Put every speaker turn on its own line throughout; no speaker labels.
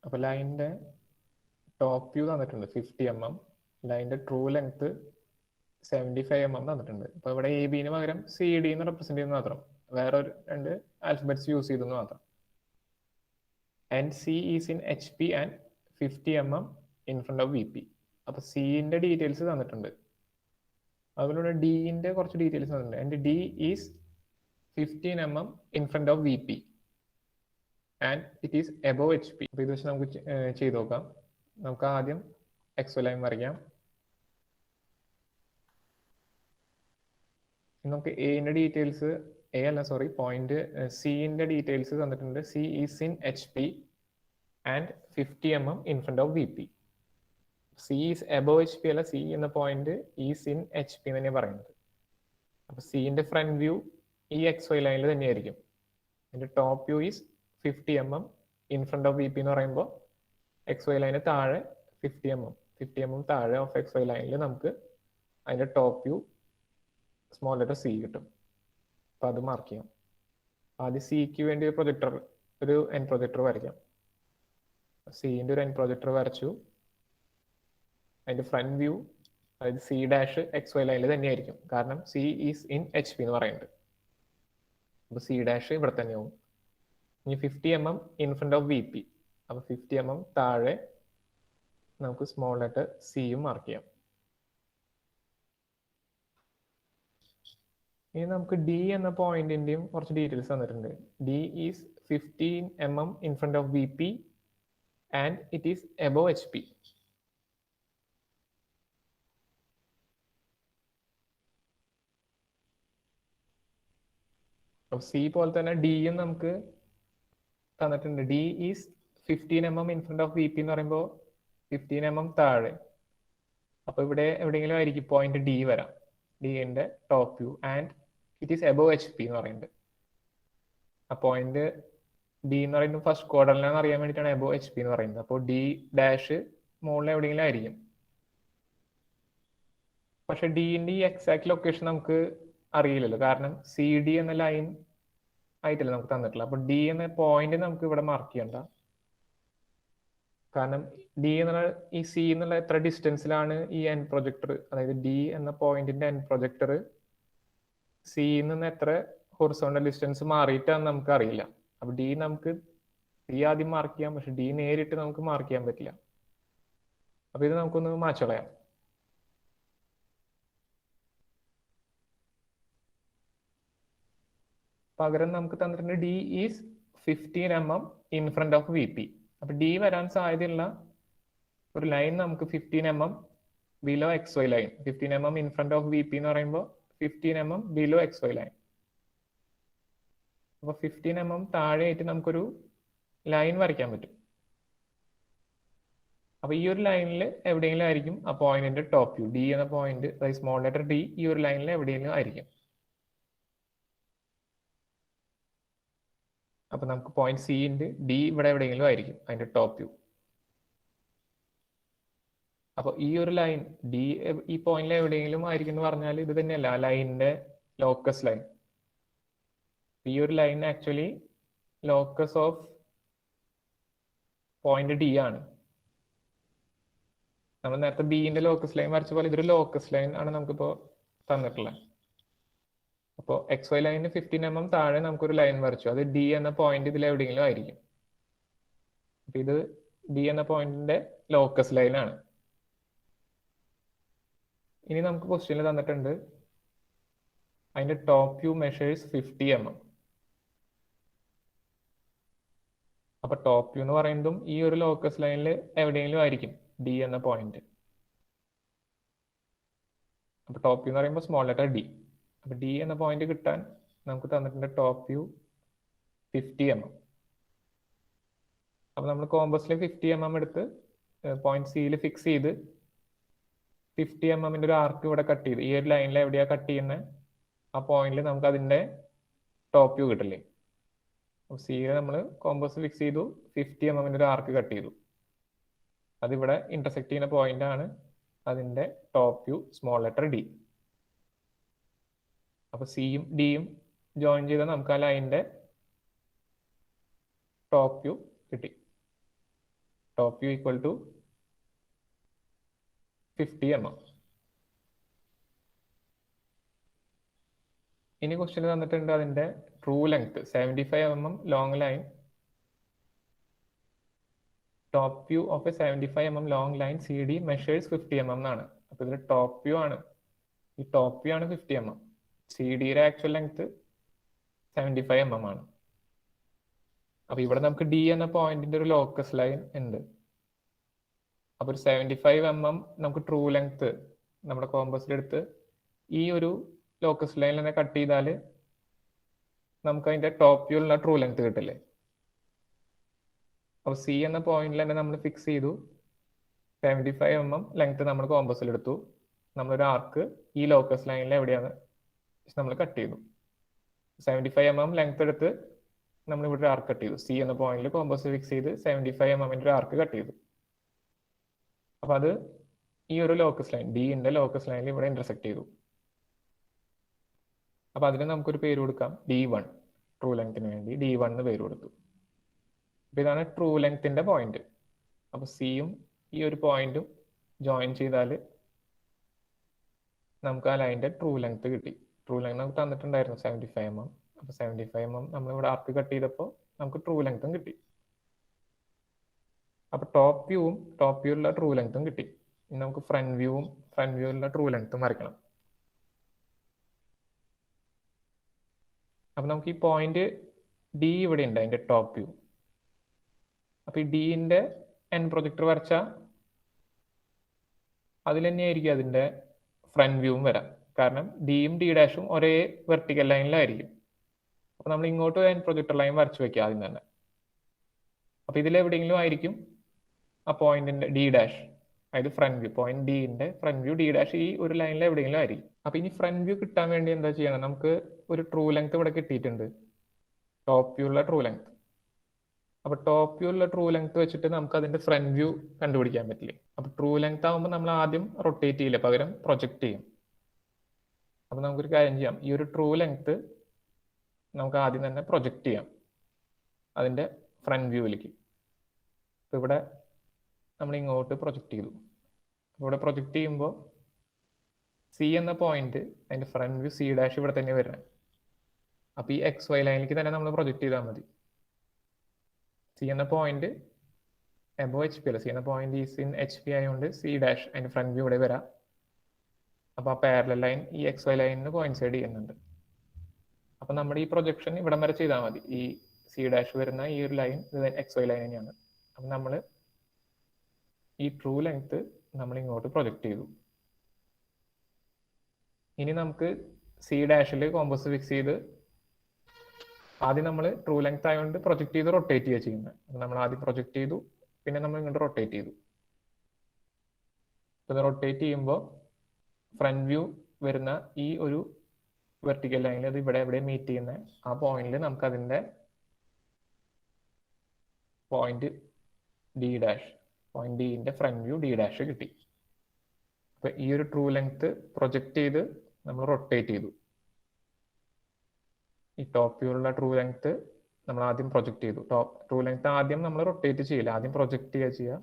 അപ്പോൾ ലൈനിൻ്റെ top view തന്നിട്ടുണ്ട് 50 mm, ലൈനിൻ്റെ ട്രൂ ലെങ്ത് 75 mm തന്നിട്ടുണ്ട്. അപ്പോൾ ഇവിടെ എ ബിന് പകരം സി ഡി എന്ന് റെപ്രസെന്റ് ചെയ്യുന്ന മാത്രം, വേറെ ഒരു രണ്ട് ആൽഫബറ്റ്സ് യൂസ് ചെയ്തെന്ന് മാത്രം. And C is in H P and 50 mm in front of V P. അപ്പോൾ സിന്റെ ഡീറ്റെയിൽസ് തന്നിട്ടുണ്ട്. അതുപോലെ ഡിന്റെ കുറച്ച് ഡീറ്റെയിൽസ് തന്നിട്ടുണ്ട്. And D is 15 mm in front of V P and it is above H P. അപ്പോൾ ഇത് വെച്ച് നമുക്ക് ചെയ്ത് നോക്കാം. നമുക്ക് ആദ്യം എക്സോ ലൈൻ വരയ്ക്കാം. നമുക്ക് എന്റെ ഡീറ്റെയിൽസ്, പോയിന്റ് സിന്റെ ഡീറ്റെയിൽസ് തന്നിട്ടുണ്ട്. C is in H P and 50 mm in front of V P. C is above H P അല്ല, സി എന്ന point is in H P തന്നെ പറയുന്നത്. അപ്പൊ സിന്റെ ഫ്രണ്ട് വ്യൂ ഈ എക്സ് വൈ ലൈനിൽ തന്നെയായിരിക്കും. അതിന്റെ top view is 50 mm in front of V P എന്ന് പറയുമ്പോൾ എക്സ് വൈ ലൈന് താഴെ 50 mm താഴെ ഓഫ് എക്സ് വൈ ലൈനിൽ നമുക്ക് അതിന്റെ top view small letter C കിട്ടും. അപ്പൊ അത് മാർക്ക് ചെയ്യാം. ആദ്യം സിക്ക് വേണ്ടി ഒരു എൻ പ്രൊജക്ടർ വരയ്ക്കാം. സിന്റെ ഒരു എൻ പ്രൊജക്ടർ വരച്ചു. അതിന്റെ ഫ്രണ്ട് വ്യൂ, അതായത് സി ഡാഷ് എക്സ് വൈ ലൈനിൽ തന്നെയായിരിക്കും, കാരണം C is in H P എന്ന് പറയുന്നുണ്ട്. അപ്പൊ സി ഡാഷ് ഇവിടെ തന്നെയാവും. ഇനി 50 mm in front of V P. അപ്പൊ 50 mm താഴെ നമുക്ക് സ്മോൾ ലെറ്റർ സിയും മാർക്ക് ചെയ്യാം. ഇനി നമുക്ക് ഡി എന്ന പോയിന്റിന്റെയും കുറച്ച് ഡീറ്റെയിൽസ് തന്നിട്ടുണ്ട്. D is 15 mm in front of V P and it is above H P. C പോലെ തന്നെ ഡിയും നമുക്ക് തന്നിട്ടുണ്ട്. D is 15 mm in front of V P എന്ന് പറയുമ്പോൾ 15 mm താഴെ. അപ്പൊ ഇവിടെ എവിടെയെങ്കിലും ആയിരിക്കും പോയിന്റ് ഡി വരാം, ഡിന്റെ top view. And it is above H P എന്ന് പറയുന്നത്. ആ പോയിന്റ് ഡി എന്ന് പറയുന്നത് ഫസ്റ്റ് ക്വാഡ്രന്റിലാണെന്ന് അറിയാൻ വേണ്ടിയിട്ടാണ് എബോവ് എച്ച് പി എന്ന് പറയുന്നത്. അപ്പോൾ ഡി ഡാഷ് മുകളിൽ എവിടെയെങ്കിലും ആയിരിക്കും. പക്ഷെ ഡിന്റെ ഈ എക്സാക്ട് ലൊക്കേഷൻ നമുക്ക് അറിയില്ലല്ലോ, കാരണം സി ഡി എന്ന ലൈൻ ആയിട്ടല്ല നമുക്ക് തന്നിട്ടില്ല. അപ്പൊ ഡി എന്ന പോയിന്റ് നമുക്ക് ഇവിടെ മാർക്ക് ചെയ്യണ്ട, കാരണം ഡി എന്നുള്ള ഈ സി എന്നുള്ള എത്ര ഡിസ്റ്റൻസിലാണ് ഈ എൻ പ്രൊജക്ടർ, അതായത് ഡി എന്ന പോയിന്റിന്റെ എൻ പ്രൊജക്ടർ സിയിൽ നിന്ന് എത്ര ഹൊറിസോണ്ടൽ ഡിസ്റ്റൻസ് മാറിയിട്ടാന്ന് നമുക്ക് അറിയില്ല. അപ്പൊ ഡി നമുക്ക് ഡി ആദ്യം മാർക്ക് ചെയ്യാം, പക്ഷെ ഡി നേരിട്ട് നമുക്ക് മാർക്ക് ചെയ്യാൻ പറ്റില്ല. അപ്പൊ ഇത് നമുക്കൊന്ന് മാച്ച് കളയാം. പകരം നമുക്ക് തന്നിട്ടുണ്ട് D is 15 mm in front of V P. അപ്പൊ ഡി വരാൻ സാധ്യതയുള്ള ഒരു ലൈൻ നമുക്ക് 15 mm below X Y line. 15 mm in front of V P എന്ന് പറയുമ്പോൾ 15 mm below X Y line. അപ്പൊ 15 mm താഴെയായിട്ട് നമുക്കൊരു ലൈൻ വരയ്ക്കാൻ പറ്റും. അപ്പൊ ഈ ഒരു ലൈനിൽ എവിടെയെങ്കിലും ആയിരിക്കും ആ പോയിന്റിന്റെ ടോപ്പ് വ്യൂ. ഡി എന്ന പോയിന്റ്, അതായത് സ്മോൾ ലെറ്റർ ഡി ഈ ഒരു ലൈനിൽ എവിടെയെങ്കിലും ആയിരിക്കും. അപ്പൊ നമുക്ക് പോയിന്റ് സി ഉണ്ട്, ഡി ഇവിടെ എവിടെയെങ്കിലും ആയിരിക്കും അതിന്റെ ടോപ്പ് വ്യൂ. അപ്പൊ ഈ ഒരു ലൈൻ ഡി ഈ പോയിന്റിൽ എവിടെയെങ്കിലും ആയിരിക്കും എന്ന് പറഞ്ഞാൽ ഇത് തന്നെയല്ല ആ ലൈനിന്റെ ലോക്കസ് ലൈൻ. ഈ ഒരു line actually locus of point D ആണ്. നമ്മൾ നേരത്തെ ബിന്റെ ലോക്കസ് ലൈൻ വരച്ച പോലെ ഇതൊരു ലോക്കസ് ലൈൻ ആണ് നമുക്കിപ്പോ തന്നിട്ടുള്ളത്. അപ്പോൾ എക്സ് വൈ ലൈനിന് 15 mm താഴെ നമുക്കൊരു ലൈൻ വരച്ചു, അത് ഡി എന്ന പോയിന്റ് ഇതിൽ എവിടെയെങ്കിലും ആയിരിക്കും. അപ്പൊ ഇത് ഡി എന്ന പോയിന്റിന്റെ ലോക്കസ് ലൈൻ ആണ്. ഇനി നമുക്ക് ക്വസ്റ്റ്യനിൽ തന്നിട്ടുണ്ട് അതിന്റെ ടോപ്പ് വ്യൂ മെഷേഴ്സ് 50 mm. അപ്പൊ ടോപ്പ് വ്യൂ എന്ന് പറയുന്നതും ഈ ഒരു ലോക്കസ് ലൈനിൽ എവിടെയെങ്കിലും ആയിരിക്കും ഡി എന്ന പോയിന്റ്. അപ്പൊ ടോപ്പ് വ്യൂ എന്ന് പറയുമ്പോൾ സ്മോൾ ലെറ്റർ ഡി. അപ്പൊ ഡി എന്ന പോയിന്റ് കിട്ടാൻ നമുക്ക് തന്നിട്ടുണ്ട് ടോപ്പ് വ്യൂ 50 mm. അപ്പൊ നമ്മൾ കോമ്പസിൽ 50 mm എടുത്ത് പോയിന്റ് സിയിൽ ഫിക്സ് ചെയ്ത് 50 mm ഒരു ആർക്ക് ഇവിടെ കട്ട് ചെയ്ത് ഈ ഒരു ലൈനിൽ എവിടെയാ കട്ട് ചെയ്യുന്നത് ആ പോയിന്റിൽ നമുക്ക് അതിന്റെ ടോപ്പ് വ്യൂ കിട്ടില്ലേ. സിയിൽ നമ്മൾ കോമ്പസ് ഫിക്സ് ചെയ്തു, 50 mm ഒരു ആർക്ക് കട്ട് ചെയ്തു, അതിവിടെ ഇന്റർസെക്ട് ചെയ്യുന്ന പോയിന്റ് ആണ് അതിന്റെ top view small letter D. അപ്പൊ സിയും ഡിയും ജോയിൻ ചെയ്താൽ നമുക്ക് ആ ലൈനിന്റെ ടോപ്പ് വ്യൂ കിട്ടി. Top view equal to 50 mm. ഇനി ക്വസ്റ്റ്യൻ തന്നിട്ടുണ്ട് അതിന്റെ true length 75 mm long line. Top view of A 75 mm long line C D measures 50 mm എന്നാണ്. അപ്പൊ ഇതിൽ ടോപ്പ് വ്യൂ ആണ്, ഈ ടോപ്പ് വ്യൂ ആണ് 50 mm. സി ഡിയുടെ ആക്ച്വൽ ലെങ്ത് 75 mm ആണ്. അപ്പൊ ഇവിടെ നമുക്ക് ഡി എന്ന പോയിന്റിന്റെ ഒരു ലോക്കസ് ലൈൻ ഉണ്ട്. അപ്പൊ ഒരു 75 mm നമുക്ക് ട്രൂ ലെങ്ത് നമ്മുടെ കോമ്പസിലെടുത്ത് ഈ ഒരു ലോക്കസ് ലൈനിൽ തന്നെ കട്ട് ചെയ്താൽ നമുക്ക് അതിന്റെ ടോപ്പ് വ്യൂലുള്ള ട്രൂ ലെങ്ത് കിട്ടില്ലേ. അപ്പൊ സി എന്ന പോയിന്റിൽ തന്നെ നമ്മൾ ഫിക്സ് ചെയ്തു 75 mm ലെങ്ത് നമ്മൾ കോമ്പസിലെടുത്തു. നമ്മളൊരു ആർക്ക് ഈ ലോക്കസ് ലൈനിൽ എവിടെയാണ് നമ്മൾ കട്ട് ചെയ്തു. 75 mm ലെങ്ത് എടുത്ത് നമ്മൾ ഇവിടെ ഒരു ആർക്ക് കട്ട് ചെയ്തു. സി എന്ന പോയിന്റിൽ കോമ്പസ് ഫിക്സ് ചെയ്ത് 75 mm ഒരു ആർക്ക് കട്ട് ചെയ്തു. അപ്പൊ അത് ഈ ഒരു ലോക്കസ് ലൈൻ ഡിന്റെ ലോക്കസ് ലൈനിൽ ഇവിടെ ഇന്റർസെക്ട് ചെയ്തു. അപ്പൊ അതിന് നമുക്കൊരു പേര് കൊടുക്കാം D1. ട്രൂ ലെങ്ത്തിന് വേണ്ടി D1 എന്ന് പേര് കൊടുത്തു. അപ്പൊ ഇതാണ് ട്രൂ ലെങ്ത്തിന്റെ പോയിന്റ്. അപ്പൊ സിയും ഈ ഒരു പോയിന്റും ജോയിൻ ചെയ്താൽ നമുക്ക് ആ ലൈനിന്റെ ട്രൂ ലെങ്ത് കിട്ടി. ട്രൂ ലെങ്ത് നമുക്ക് തന്നിട്ടുണ്ടായിരുന്നു 75 mm. അപ്പൊ 75 mm നമ്മൾ ഇവിടെ ആർക്ക് കട്ട് ചെയ്തപ്പോൾ നമുക്ക് ട്രൂ ലെങ്ത്തും കിട്ടി. അപ്പൊ ടോപ്പ് വ്യൂവിലുള്ള ട്രൂ ലെങ്ത്തും കിട്ടി. ഇനി നമുക്ക് ഫ്രണ്ട് വ്യൂവിലുള്ള ട്രൂ ലെങ്ത്തും വരയ്ക്കണം. അപ്പൊ നമുക്ക് ഈ പോയിന്റ് ഡി ഇവിടെ ഉണ്ട്, അതിന്റെ ടോപ്പ് വ്യൂ. അപ്പൊ ഈ ഡിന്റെ എൻ പ്രൊജക്ടർ വരച്ചാൽ അതിൽ തന്നെയായിരിക്കും അതിന്റെ ഫ്രണ്ട് വ്യൂവും വരാം. കാരണം ഡിയും ഡി ഡാഷും ഒരേ വെർട്ടിക്കൽ ലൈനിലായിരിക്കും. അപ്പൊ നമ്മൾ ഇങ്ങോട്ട് എൻ പ്രൊജക്ടർ ലൈൻ വരച്ചു വെക്കുക ആദ്യം തന്നെ. അപ്പൊ ഇതിൽ എവിടെയെങ്കിലും ആയിരിക്കും ആ പോയിന്റിന്റെ ഡി ഡാഷ്, അതായത് ഫ്രണ്ട് വ്യൂ, പോയിന്റ് ഡിന്റെ ഫ്രണ്ട് വ്യൂ ഡി ഡാഷ് ഈ ഒരു ലൈനിൽ എവിടെയെങ്കിലും ആയിരിക്കും. അപ്പൊ ഇനി ഫ്രണ്ട് വ്യൂ കിട്ടാൻ വേണ്ടി എന്താ ചെയ്യണം, നമുക്ക് ഒരു ട്രൂ ലെങ്ത് ഇവിടെ കിട്ടിയിട്ടുണ്ട്, ടോപ്പ് വ്യൂ ഉള്ള ട്രൂ ലെങ്ത്. അപ്പൊ ടോപ്പ് വ്യൂ ഉള്ള ട്രൂ ലെങ്ത് വെച്ചിട്ട് നമുക്ക് അതിന്റെ ഫ്രണ്ട് വ്യൂ കണ്ടുപിടിക്കാൻ പറ്റില്ലേ. അപ്പൊ ട്രൂ ലെങ്ത് ആകുമ്പോൾ നമ്മൾ ആദ്യം റൊട്ടേറ്റ് ചെയ്യില്ല, പകരം പ്രൊജക്ട് ചെയ്യും. അപ്പൊ നമുക്കൊരു കാര്യം ചെയ്യാം, ഈ ഒരു ട്രൂ ലെങ്ത് നമുക്ക് ആദ്യം തന്നെ പ്രൊജക്ട് ചെയ്യാം അതിന്റെ ഫ്രണ്ട് വ്യൂവിലേക്ക്. ഇവിടെ നമ്മൾ ഇങ്ങോട്ട് പ്രൊജക്ട് ചെയ്തു. ഇവിടെ പ്രൊജക്ട് ചെയ്യുമ്പോൾ സി എന്ന പോയിന്റ് അതിന്റെ ഫ്രണ്ട് വ്യൂ സി ഡാഷ് ഇവിടെ തന്നെ വരുന്നത്. അപ്പൊ ഈ XY ലൈനിലേക്ക് തന്നെ നമ്മൾ പ്രൊജക്ട് ചെയ്താൽ മതി. സി എന്ന പോയിന്റ് എബോ HP അല്ല, സി എന്ന പോയിന്റ് ഈസ് ഇൻ HP ആയതുകൊണ്ട് സി ഡാഷ് അതിന്റെ ഫ്രണ്ട് വ്യൂ ഇവിടെ വരാം. അപ്പൊ ആ പാരലൽ ലൈൻ ഈ XY ലൈനിന് കോയിൻസൈഡ് ചെയ്യുന്നുണ്ട്. അപ്പൊ നമ്മുടെ ഈ പ്രൊജക്ഷൻ ഇവിടം വരെ ചെയ്താൽ മതി. ഈ സി ഡാഷ് വരുന്ന ഈ ഒരു ലൈൻ XY ലൈൻ തന്നെയാണ്. അപ്പൊ നമ്മൾ ഈ ട്രൂ ലെങ്ത് നമ്മൾ ഇങ്ങോട്ട് പ്രൊജക്ട് ചെയ്തു. ഇനി നമുക്ക് സി ഡാഷിൽ കോമ്പസ് ഫിക്സ് ചെയ്ത് ആദ്യം നമ്മൾ ട്രൂ ലെങ്ത് ആയതുകൊണ്ട് പ്രൊജക്ട് ചെയ്ത് റൊട്ടേറ്റ് ചെയ്യുക ചെയ്യുന്നത്. നമ്മൾ ആദ്യം പ്രൊജക്ട് ചെയ്തു, പിന്നെ നമ്മൾ ഇങ്ങോട്ട് റൊട്ടേറ്റ് ചെയ്തു. ഇത് റൊട്ടേറ്റ് ചെയ്യുമ്പോൾ ഫ്രണ്ട് വ്യൂ വരുന്ന ഈ ഒരു വെർട്ടിക്കൽ ലൈനിൽ അത് ഇവിടെ എവിടെ മീറ്റ് ചെയ്യുന്ന ആ പോയിന്റിൽ നമുക്ക് അതിന്റെ പോയിന്റ് ഡി ഡാഷ്, പോയിന്റ് ഡിന്റെ ഫ്രണ്ട് വ്യൂ ഡി ഡാഷ് കിട്ടി. അപ്പൊ ഈ ഒരു ട്രൂ ലെങ്ത് പ്രൊജക്ട് ചെയ്ത് നമ്മൾ റൊട്ടേറ്റ് ചെയ്തു. ഈ ടോപ്പ് വ്യൂലുള്ള ട്രൂ ലെങ്ത് നമ്മൾ ആദ്യം പ്രൊജക്ട് ചെയ്തു. ട്രൂ ലെങ്ത് ആദ്യം നമ്മൾ റൊട്ടേറ്റ് ചെയ്യില്ല, ആദ്യം പ്രൊജക്ട് ചെയ്യുക.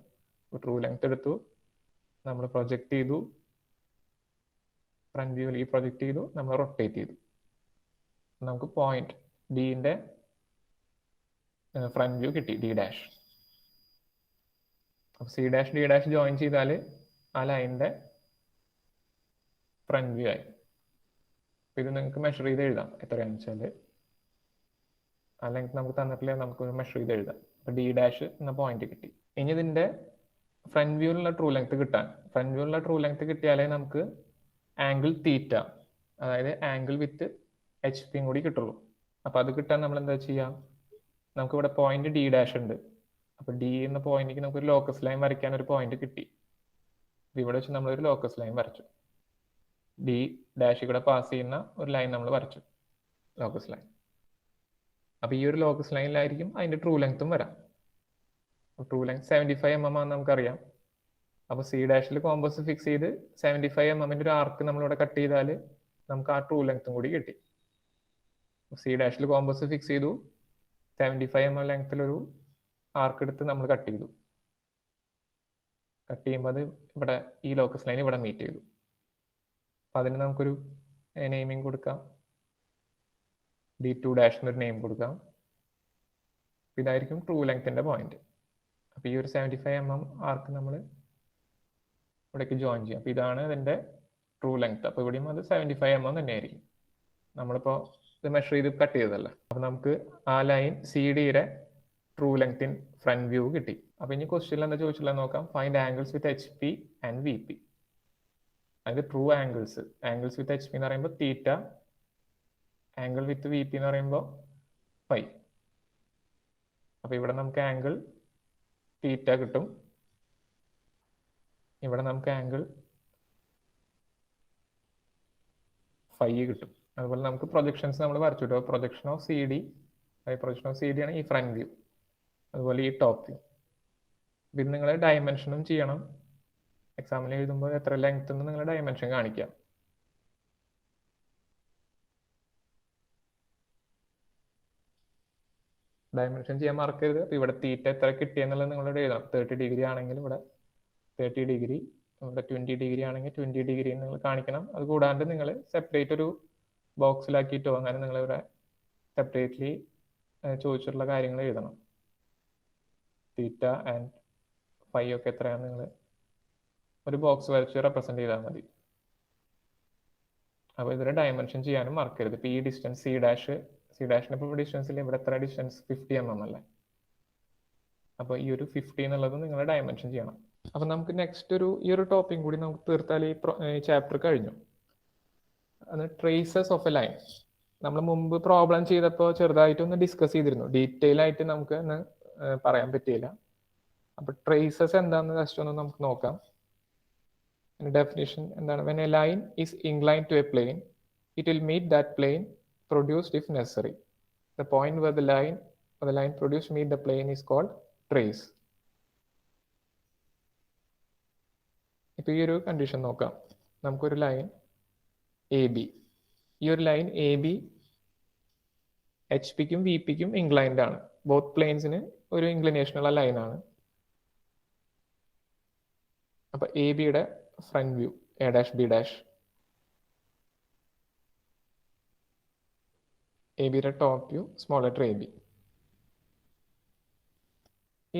ട്രൂ ലെങ്ത് എടുത്തു, നമ്മൾ പ്രൊജക്ട് ചെയ്തു, ഫ്രണ്ട് വ്യൂവിൽ ഈ പ്രൊജക്ട് ചെയ്തു, നമ്മൾ റൊട്ടേറ്റ് ചെയ്തു. നമുക്ക് പോയിന്റ് ഡിന്റെ ഫ്രണ്ട് വ്യൂ കിട്ടി, ഡി ഡാഷ്. അപ്പൊ C dash D dash join ചെയ്താൽ ആ ലൈനിന്റെ ഫ്രണ്ട് വ്യൂ ആയി. ഇത് നിങ്ങൾക്ക് മെഷർ ചെയ്ത് എഴുതാം എത്രയാണെന്ന് വെച്ചാൽ. ആ ലെങ്ത് നമുക്ക് തന്നിട്ടില്ല, നമുക്ക് മെഷർ ചെയ്ത് എഴുതാം. അപ്പൊ ഡി ഡാഷ് എന്ന പോയിന്റ് കിട്ടി. ഇനി ഇതിന്റെ ഫ്രണ്ട് വ്യൂവിലുള്ള ട്രൂ ലെങ്ത് കിട്ടാൻ, ഫ്രണ്ട് വ്യൂവിലുള്ള ട്രൂ ലെങ്ത് കിട്ടിയാലേ നമുക്ക് ആംഗിൾ തീറ്റ, അതായത് ആംഗിൾ വിത്ത് HP കൂടി കിട്ടുള്ളൂ. അപ്പൊ അത് കിട്ടാൻ നമ്മൾ എന്താ ചെയ്യാം, നമുക്ക് ഇവിടെ പോയിന്റ് ഡി ഡാഷ് ഉണ്ട്. അപ്പൊ ഡി എന്ന പോയിന്റിലേക്ക് നമുക്ക് ഒരു ലോക്കസ് ലൈൻ വരയ്ക്കാൻ ഒരു പോയിന്റ് കിട്ടി. ഇവിടെ വെച്ച് നമ്മളൊരു ലോക്കസ് ലൈൻ വരച്ചു. ഡി ഡാഷ് കൂടെ പാസ് ചെയ്യുന്ന ഒരു ലൈൻ നമ്മൾ വരച്ചു, ലോക്കസ് ലൈൻ. അപ്പൊ ഈ ഒരു ലോക്കസ് ലൈനിലായിരിക്കും അതിന്റെ ട്രൂ ലെങ്ത്തും വരാം. ട്രൂ ലെങ്ത് 75 mm ആണെന്ന് നമുക്കറിയാം. അപ്പൊ സി ഡാഷിൽ കോമ്പസ് ഫിക്സ് ചെയ്ത് 75 mm ഒരു ആർക്ക് നമ്മളിവിടെ കട്ട് ചെയ്താൽ നമുക്ക് ആ ട്രൂ ലെങ്ത്തും കൂടി കിട്ടി. സി ഡാഷിൽ കോമ്പസ് ഫിക്സ് ചെയ്തു, 75 mm ലെങ്ത്തിലൊരു ആർക്ക് എടുത്ത് നമ്മൾ കട്ട് ചെയ്തു. കട്ട് ചെയ്യുമ്പോൾ അത് ഇവിടെ ഈ ലോക്കസ് ലൈൻ ഇവിടെ മീറ്റ് ചെയ്തു. അപ്പം അതിന് നമുക്കൊരു നെയിമിങ് കൊടുക്കാം. D2' എന്നൊരു നെയിം കൊടുക്കാം. ഇതായിരിക്കും ട്രൂ ലെങ്ത്തിന്റെ പോയിന്റ്. അപ്പം ഈ ഒരു 75 mm ആർക്ക് നമ്മൾ ഇവിടേക്ക് ജോയിൻ ചെയ്യാം. അപ്പം ഇതാണ് ഇതിന്റെ ട്രൂ ലെങ്ത്. അപ്പോൾ ഇവിടെയും അത് 75 mm തന്നെയായിരിക്കും. നമ്മളിപ്പോൾ ഇത് മെഷർ ചെയ്ത് കട്ട് ചെയ്തതല്ല. അപ്പം നമുക്ക് ആ ലൈൻ CD-യുടെ true length in front view കിട്ടി. അപ്പം ഇനി ക്വസ്റ്റ്യനിൽ എന്താ ചോദിച്ചില്ല നോക്കാം. Find angles with HP and VP. അത് true angles. Angles with HP എന്ന് പറയുമ്പോൾ തീറ്റ, ആംഗിൾ വിത്ത് VP എന്ന് പറയുമ്പോൾ ഫൈ. അപ്പം ഇവിടെ നമുക്ക് ആംഗിൾ തീറ്റ കിട്ടും, ഇവിടെ നമുക്ക് ആംഗിൾ ഫൈ കിട്ടും. അതുപോലെ നമുക്ക് പ്രൊജക്ഷൻസ് നമ്മൾ വരച്ചു കിട്ടും. Projection of CD, projection of CD ആണ് ഈ ഫ്രണ്ട് വ്യൂ, അതുപോലെ ഈ ടോപ്പ് വ്യൂ. ഇത് നിങ്ങൾ ഡയമെൻഷനും ചെയ്യണം. എക്സാമിൽ എഴുതുമ്പോൾ എത്ര ലെങ്ത് എന്ന് നിങ്ങൾ ഡയമെൻഷൻ കാണിക്കാം. ഡയമെൻഷൻ ചെയ്യാൻ മറക്കരുത്. അപ്പോൾ ഇവിടെ തീറ്റ എത്ര കിട്ടിയെന്നുള്ളത് നിങ്ങളോട് എഴുതണം. 30 ഡിഗ്രി ആണെങ്കിൽ ഇവിടെ 30 ഡിഗ്രി, ഇവിടെ 20 ഡിഗ്രി ആണെങ്കിൽ 20 ഡിഗ്രി നിങ്ങൾ കാണിക്കണം. അത് കൂടാണ്ട് നിങ്ങൾ സെപ്പറേറ്റ് ഒരു ബോക്സിലാക്കിയിട്ടോ അങ്ങനെ നിങ്ങളിവിടെ സെപ്പറേറ്റ്ലി ചോദിച്ചിട്ടുള്ള കാര്യങ്ങൾ എഴുതണം. തീറ്റ ആൻഡ് ഫൈ ഒക്കെ എത്രയാണ് നിങ്ങൾ ഒരു ബോക്സ് വരച്ച് റെപ്രസെന്റ് ചെയ്താൽ മതി. അപ്പോൾ ഇതിന്റെ ഡയമെൻഷൻ ചെയ്യാനും മറക്കരുത്. ഇപ്പോൾ ഈ ഡിസ്റ്റൻസ് C' ഇപ്പോൾ ഡിസ്റ്റൻസിൽ ഇവിടെ എത്ര ഡിസ്റ്റൻസ് 50 mm അല്ലേ. അപ്പോൾ ഈ ഒരു 50 എന്നുള്ളത് നിങ്ങൾ ഡയമെൻഷൻ ചെയ്യണം. അപ്പം നമുക്ക് നെക്സ്റ്റ് ഈ ഒരു ടോപ്പിക് കൂടി നമുക്ക് തീർത്താൽ ഈ ചാപ്റ്റർ കഴിഞ്ഞു. അത് ട്രേസസ് ഓഫ് എ ലൈൻ. നമ്മൾ മുമ്പ് പ്രോബ്ലം ചെയ്തപ്പോൾ ചെറുതായിട്ടൊന്ന് ഡിസ്കസ് ചെയ്തിരുന്നു. ഡീറ്റെയിൽ ആയിട്ട് നമുക്ക് പറയാൻ പറ്റിയില്ല. അപ്പോൾ ട്രേസസ് എന്താണെന്ന് ജസ്റ്റ് ഒന്ന് നമുക്ക് നോക്കാം. ഡെഫിനിഷൻ എന്താണ്? when a line is inclined to a plane, it will meet that plane produced if necessary. The point where the line produced meet the plane is called trace. ഇപ്പോൾ ഈ ഒരു condition നോക്കാം. നമുക്കൊരു line AB, ഈ ഒരു line AB HP-ക്കും VP-ക്കും inclined ആണ്. ബോത്ത് പ്ലെയിൻസിന് ഒരു ഇൻക്ലിനേഷനുള്ള ലൈനാണ്. അപ്പൊ AB-യുടെ ഫ്രണ്ട് വ്യൂ A', AB-യുടെ top view small letter AB.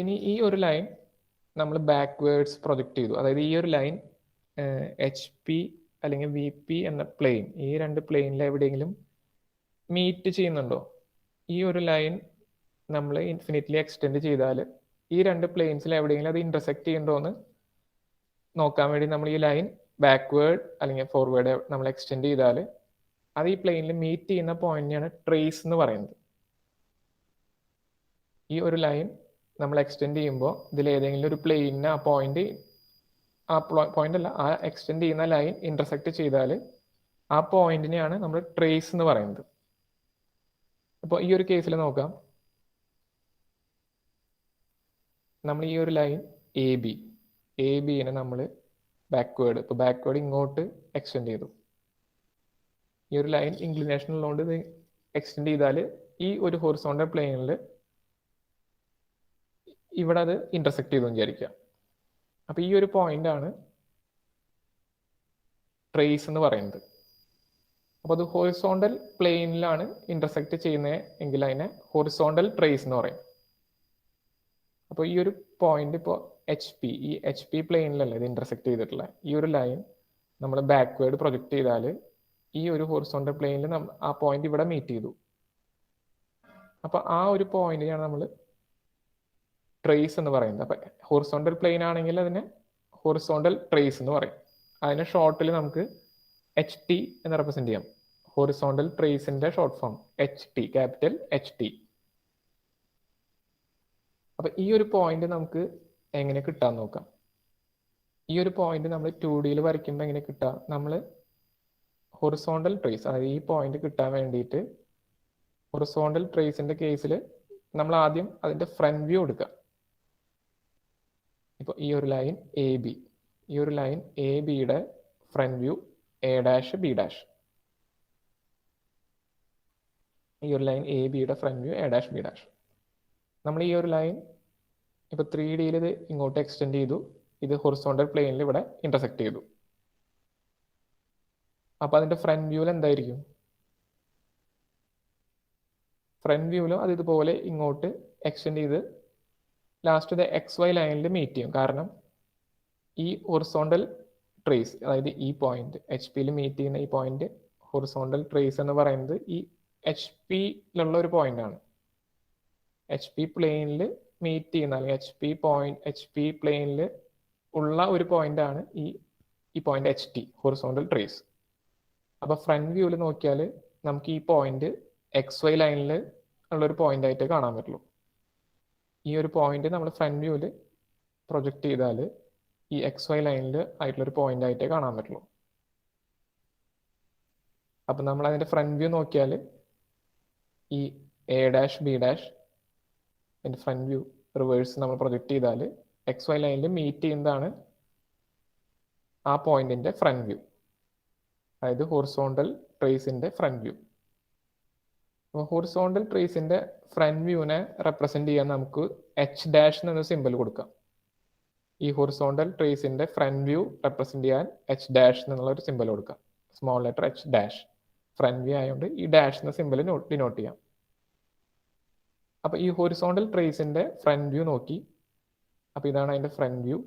ഇനി ഈ ഒരു ലൈൻ നമ്മൾ ബാക്ക്വേർഡ്സ് പ്രൊജക്ട് ചെയ്തു. അതായത് ഈ ഒരു ലൈൻ HP അല്ലെങ്കിൽ VP എന്ന പ്ലെയിൻ, ഈ രണ്ട് പ്ലെയിനിൽ എവിടെയെങ്കിലും മീറ്റ് ചെയ്യുന്നുണ്ടോ? ഈ ഒരു ലൈൻ നമ്മൾ ഇൻഫിനിറ്റ്ലി എക്സ്റ്റെൻഡ് ചെയ്താൽ ഈ രണ്ട് പ്ലെയിൻസിൽ എവിടെയെങ്കിലും അത് ഇന്റർസെക്ട് ചെയ്യുന്നുണ്ടോ എന്ന് നോക്കാൻ വേണ്ടി നമ്മൾ ഈ ലൈൻ ബാക്ക്വേർഡ് അല്ലെങ്കിൽ ഫോർവേഡ് നമ്മൾ എക്സ്റ്റെൻഡ് ചെയ്താൽ അത് ഈ പ്ലെയിനിൽ മീറ്റ് ചെയ്യുന്ന പോയിന്റിനെയാണ് ട്രേസ് എന്ന് പറയുന്നത്. ഈ ഒരു ലൈൻ നമ്മൾ എക്സ്റ്റെൻഡ് ചെയ്യുമ്പോൾ ഇതിൽ ഏതെങ്കിലും ഒരു പ്ലെയിനിന് ആ പോയിന്റ് അല്ല, ആ എക്സ്റ്റെൻഡ് ചെയ്യുന്ന ലൈൻ ഇന്റർസെക്ട് ചെയ്താൽ ആ പോയിന്റിനെയാണ് നമ്മൾ ട്രേസ് എന്ന് പറയുന്നത്. അപ്പോൾ ഈ ഒരു കേസിൽ നോക്കാം. നമ്മൾ ഈ ഒരു ലൈൻ AB-നെ നമ്മൾ ബാക്ക്വേർഡ് ഇങ്ങോട്ട് എക്സ്റ്റെൻഡ് ചെയ്തു. ഈ ഒരു ലൈൻ ഇൻക്ലിനേഷൻ ഉള്ളതുകൊണ്ട് ഇത് എക്സ്റ്റെൻഡ് ചെയ്താൽ ഈ ഒരു ഹൊറിസോണ്ടൽ പ്ലെയിനിൽ ഇവിടെ അത് ഇന്റർസെക്ട് ചെയ്തു വിചാരിക്കാം. അപ്പൊ ഈ ഒരു പോയിന്റ് ആണ് ട്രേസ് എന്ന് പറയുന്നത്. അപ്പൊ അത് ഹൊറിസോണ്ടൽ പ്ലെയിനിലാണ് ഇന്റർസെക്ട് ചെയ്യുന്നത് എങ്കിൽ അതിനെ ഹൊറിസോണ്ടൽ ട്രേസ് എന്ന് പറയും. അപ്പോൾ ഈ ഒരു പോയിന്റ് ഇപ്പോൾ ഈ HP പ്ലെയിനിലല്ലേ ഇത് ഇന്റർസെക്ട് ചെയ്തിട്ടുള്ള ഈ ഒരു ലൈൻ നമ്മൾ ബാക്ക്വേർഡ് പ്രൊജക്ട് ചെയ്താൽ ഈ ഒരു ഹൊറിസോണ്ടൽ പ്ലെയിനിൽ ആ പോയിന്റ് ഇവിടെ മീറ്റ് ചെയ്തു. അപ്പൊ ആ ഒരു പോയിന്റിനെയാണ് നമ്മൾ ട്രേസ് എന്ന് പറയുന്നത്. അപ്പൊ ഹൊറിസോണ്ടൽ പ്ലെയിൻ ആണെങ്കിൽ അതിനെ ഹൊറിസോണ്ടൽ ട്രേസ് എന്ന് പറയും. അതിനെ ഷോർട്ടിൽ നമുക്ക് HT എന്ന് റെപ്രസെന്റ് ചെയ്യാം. ഹൊറിസോണ്ടൽ ട്രേസിന്റെ short form HT, capital HT. അപ്പൊ ഈ ഒരു പോയിന്റ് നമുക്ക് എങ്ങനെ കിട്ടാൻ നോക്കാം. ഈ ഒരു പോയിന്റ് നമ്മൾ 2D വരയ്ക്കുമ്പോൾ എങ്ങനെ കിട്ടാം? നമ്മൾ ഹൊറിസോണ്ടൽ ട്രേസ്, അതായത് ഈ പോയിന്റ് കിട്ടാൻ വേണ്ടിയിട്ട് ഹൊറിസോണ്ടൽ ട്രേസിന്റെ കേസിൽ നമ്മൾ ആദ്യം അതിന്റെ ഫ്രണ്ട് വ്യൂ എടുക്കുക. ഇപ്പോൾ ഈ ഒരു ലൈൻ AB, ഈ ഒരു ലൈൻ AB-യുടെ ഫ്രണ്ട് വ്യൂ A', B'. ഈ ഒരു ലൈൻ AB-യുടെ ഫ്രണ്ട് വ്യൂ A', B'. നമ്മൾ ഈ ഒരു ലൈൻ ഇപ്പോൾ 3Dയിൽ ഇത് ഇങ്ങോട്ട് എക്സ്റ്റെൻഡ് ചെയ്തു. ഇത് ഹൊറിസോണ്ടൽ പ്ലെയിനിൽ ഇവിടെ ഇന്റർസെക്ട് ചെയ്തു. അപ്പൊ അതിന്റെ ഫ്രണ്ട് വ്യൂവിൽ എന്തായിരിക്കും? ഫ്രണ്ട് വ്യൂവിലും അത് ഇതുപോലെ ഇങ്ങോട്ട് എക്സ്റ്റെൻഡ് ചെയ്ത് ലാസ്റ്റ് ഇത് XY ലൈനിൽ മീറ്റ് ചെയ്യും. കാരണം ഈ ഹൊറിസോണ്ടൽ ട്രേസ്, അതായത് ഈ പോയിന്റ് HP മീറ്റ് ചെയ്യുന്ന ഈ പോയിന്റ് ഹൊറിസോണ്ടൽ ട്രേസ് എന്ന് പറയുന്നത് ഈ HP-ലുള്ള ഒരു പോയിന്റ് ആണ്. HP പ്ലെയിനിൽ മീറ്റ് ചെയ്യുന്ന അല്ലെങ്കിൽ HP പ്ലെയിനിൽ ഉള്ള ഒരു പോയിന്റ് ആണ് ഈ പോയിന്റ് HT, ഹൊറിസോണ്ടൽ ട്രേസ്. അപ്പൊ ഫ്രണ്ട് വ്യൂവിൽ നോക്കിയാൽ നമുക്ക് ഈ പോയിന്റ് XY ലൈനിൽ ഉള്ള ഒരു പോയിന്റ് ആയിട്ട് കാണാൻ പറ്റുള്ളൂ. ഈ ഒരു പോയിന്റ് നമ്മൾ ഫ്രണ്ട് വ്യൂവിൽ പ്രൊജക്ട് ചെയ്താൽ ഈ XY ലൈനിൽ ആയിട്ടുള്ള ഒരു പോയിന്റ് ആയിട്ടേ കാണാൻ പറ്റുള്ളൂ. അപ്പൊ നമ്മൾ അതിന്റെ ഫ്രണ്ട് വ്യൂ നോക്കിയാൽ ഈ A', B' അതിന്റെ ഫ്രണ്ട് വ്യൂ റിവേഴ്സ് നമ്മൾ പ്രൊജക്ട് ചെയ്താൽ XY ലൈനിൽ മീറ്റ് ചെയ്യുന്നതാണ് ആ പോയിന്റിന്റെ ഫ്രണ്ട് വ്യൂ, അതായത് ഹൊറിസോണ്ടൽ ട്രേസിന്റെ ഫ്രണ്ട് വ്യൂ. അപ്പോൾ ഹൊറിസോണ്ടൽ ട്രേസിന്റെ ഫ്രണ്ട് വ്യൂവിനെ റെപ്രസെന്റ് ചെയ്യാൻ നമുക്ക് H' എന്ന സിമ്പിൾ കൊടുക്കാം. ഈ ഹൊറിസോണ്ടൽ ട്രേസിന്റെ ഫ്രണ്ട് വ്യൂ റെപ്രസെന്റ് ചെയ്യാൻ H' എന്നുള്ള ഒരു സിമ്പിൾ കൊടുക്കാം. Small letter H'. Front view ആയതുകൊണ്ട് ഈ ഡാഷ് എന്ന സിമ്പിൾ ഡിനോട്ട് ചെയ്യാം. അപ്പൊ ഈ ഹൊറിസോണ്ടൽ ട്രേസിന്റെ ഫ്രണ്ട് വ്യൂ നോക്കി. അപ്പൊ ഇതാണ് അതിന്റെ ഫ്രണ്ട് വ്യൂ.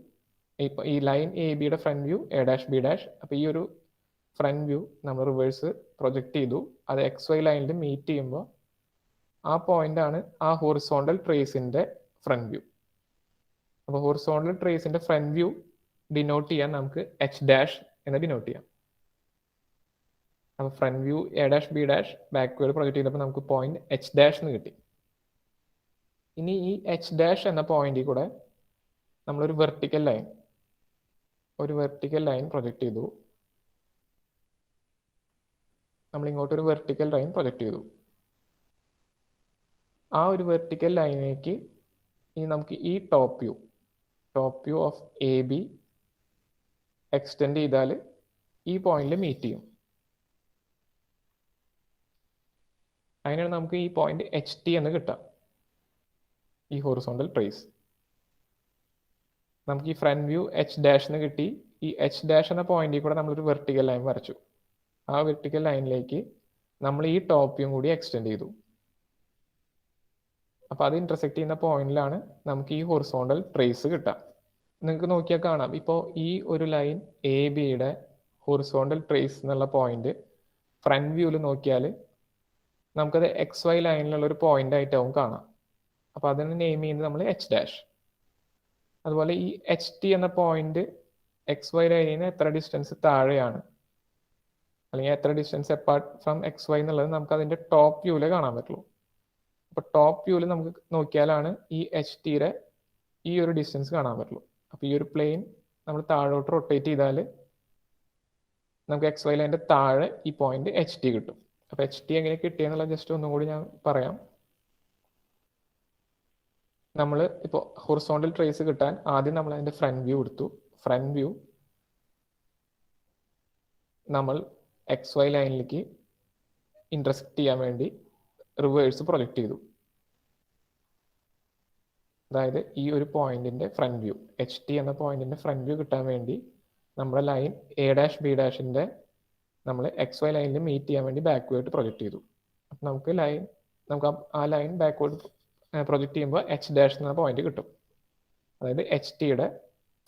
ഇപ്പൊ ഈ ലൈൻ AB-യുടെ ഫ്രണ്ട് വ്യൂ A', B'. അപ്പൊ ഈ ഒരു ഫ്രണ്ട് വ്യൂ നമ്മൾ റിവേഴ്സ് പ്രൊജക്ട് ചെയ്തു. അത് XY ലൈനിൽ മീറ്റ് ചെയ്യുമ്പോൾ ആ പോയിന്റ് ആണ് ആ ഹൊറിസോണ്ടൽ ട്രേസിന്റെ ഫ്രണ്ട് വ്യൂ. അപ്പോൾ ഹൊറിസോണ്ടൽ ട്രേസിന്റെ ഫ്രണ്ട് വ്യൂ ഡിനോട്ട് ചെയ്യാൻ നമുക്ക് H' എന്ന് ഡിനോട്ട് ചെയ്യാം. അപ്പോൾ front view A', B' backward project ചെയ്തപ്പോൾ നമുക്ക് പോയിന്റ് H' എന്ന് കിട്ടി. ഇനി ഈ H' എന്ന പോയിന്റിൽ കൂടെ നമ്മളൊരു വെർട്ടിക്കൽ ലൈൻ പ്രൊജക്ട് ചെയ്തു. നമ്മൾ ഇങ്ങോട്ടൊരു വെർട്ടിക്കൽ ലൈൻ പ്രൊജക്ട് ചെയ്തു. ആ ഒരു വെർട്ടിക്കൽ ലൈനിലേക്ക് ഇനി നമുക്ക് ഈ top view of AB extend ചെയ്താൽ ഈ പോയിന്റിൽ മീറ്റ് ചെയ്യും. അതിനാണ് നമുക്ക് ഈ പോയിന്റ് HT എന്ന് കിട്ടാം, ഈ ഹൊറിസോണ്ടൽ ട്രേസ്. നമുക്ക് ഈ ഫ്രണ്ട് വ്യൂ H' എന്ന് കിട്ടി. ഈ H' എന്ന പോയിന്റിൽ കൂടെ നമ്മളൊരു വെർട്ടിക്കൽ ലൈൻ വരച്ചു. ആ വെർട്ടിക്കൽ ലൈനിലേക്ക് നമ്മൾ ഈ ടോപ്പ് വ്യൂ കൂടി എക്സ്റ്റെൻഡ് ചെയ്തു. അപ്പൊ അത് ഇന്റർസെക്ട് ചെയ്യുന്ന പോയിന്റിലാണ് നമുക്ക് ഈ ഹൊറിസോണ്ടൽ ട്രേസ് കിട്ടാം. നിങ്ങൾക്ക് നോക്കിയാൽ കാണാം, ഇപ്പോൾ ഈ ഒരു ലൈൻ AB-യുടെ ഹൊറിസോണ്ടൽ ട്രേസ് എന്നുള്ള പോയിന്റ് ഫ്രണ്ട് വ്യൂവിൽ നോക്കിയാൽ നമുക്കത് XY ലൈനിലുള്ള ഒരു പോയിന്റ് ആയിട്ടാവും കാണാം. അപ്പൊ അതിന് നെയിം ചെയ്യുന്നത് നമ്മൾ H'. അതുപോലെ ഈ HT എന്ന പോയിന്റ് XY ലൈനിന് എത്ര ഡിസ്റ്റൻസ് താഴെയാണ്, അല്ലെങ്കിൽ എത്ര ഡിസ്റ്റൻസ് അപ്പാർട്ട് ഫ്രം XY എന്നുള്ളത് നമുക്ക് അതിന്റെ ടോപ്പ് വ്യൂവിൽ കാണാൻ പറ്റുള്ളൂ. അപ്പൊ ടോപ്പ് വ്യൂവിൽ നമുക്ക് നോക്കിയാലാണ് ഈ HT-യുടെ ഈ ഒരു ഡിസ്റ്റൻസ് കാണാൻ പറ്റുള്ളൂ. അപ്പൊ ഈ ഒരു പ്ലെയിൻ നമ്മൾ താഴോട്ട് റൊട്ടേറ്റ് ചെയ്താൽ നമുക്ക് XY ലൈനിന്റെ താഴെ ഈ പോയിന്റ് HT കിട്ടും. അപ്പൊ HT എങ്ങനെ കിട്ടിയെന്നുള്ള ജസ്റ്റ് ഒന്നും കൂടി ഞാൻ പറയാം. നമ്മൾ ഇപ്പോൾ ഹൊറിസോണ്ടൽ ട്രേസ് കിട്ടാൻ ആദ്യം നമ്മൾ അതിന്റെ ഫ്രണ്ട് വ്യൂ എടുത്തു. ഫ്രണ്ട് വ്യൂ നമ്മൾ XY ലൈനിലേക്ക് ഇന്റർസെക്ട് ചെയ്യാൻ വേണ്ടി റിവേഴ്സ് പ്രൊജക്ട് ചെയ്തു. അതായത് ഈ ഒരു പോയിന്റിന്റെ ഫ്രണ്ട് വ്യൂ HT എന്ന പോയിന്റിന്റെ ഫ്രണ്ട് വ്യൂ കിട്ടാൻ വേണ്ടി നമ്മുടെ ലൈൻ A', B'-ന്റെ നമ്മൾ XY ലൈനിൽ മീറ്റ് ചെയ്യാൻ വേണ്ടി ബാക്ക്വേർഡ് പ്രൊജക്ട് ചെയ്തു. അപ്പം നമുക്ക് ആ ലൈൻ ബാക്ക്വേർഡ് പ്രൊജക്ട് ചെയ്യുമ്പോൾ H' എന്ന പോയിന്റ് കിട്ടും, അതായത് HT-യുടെ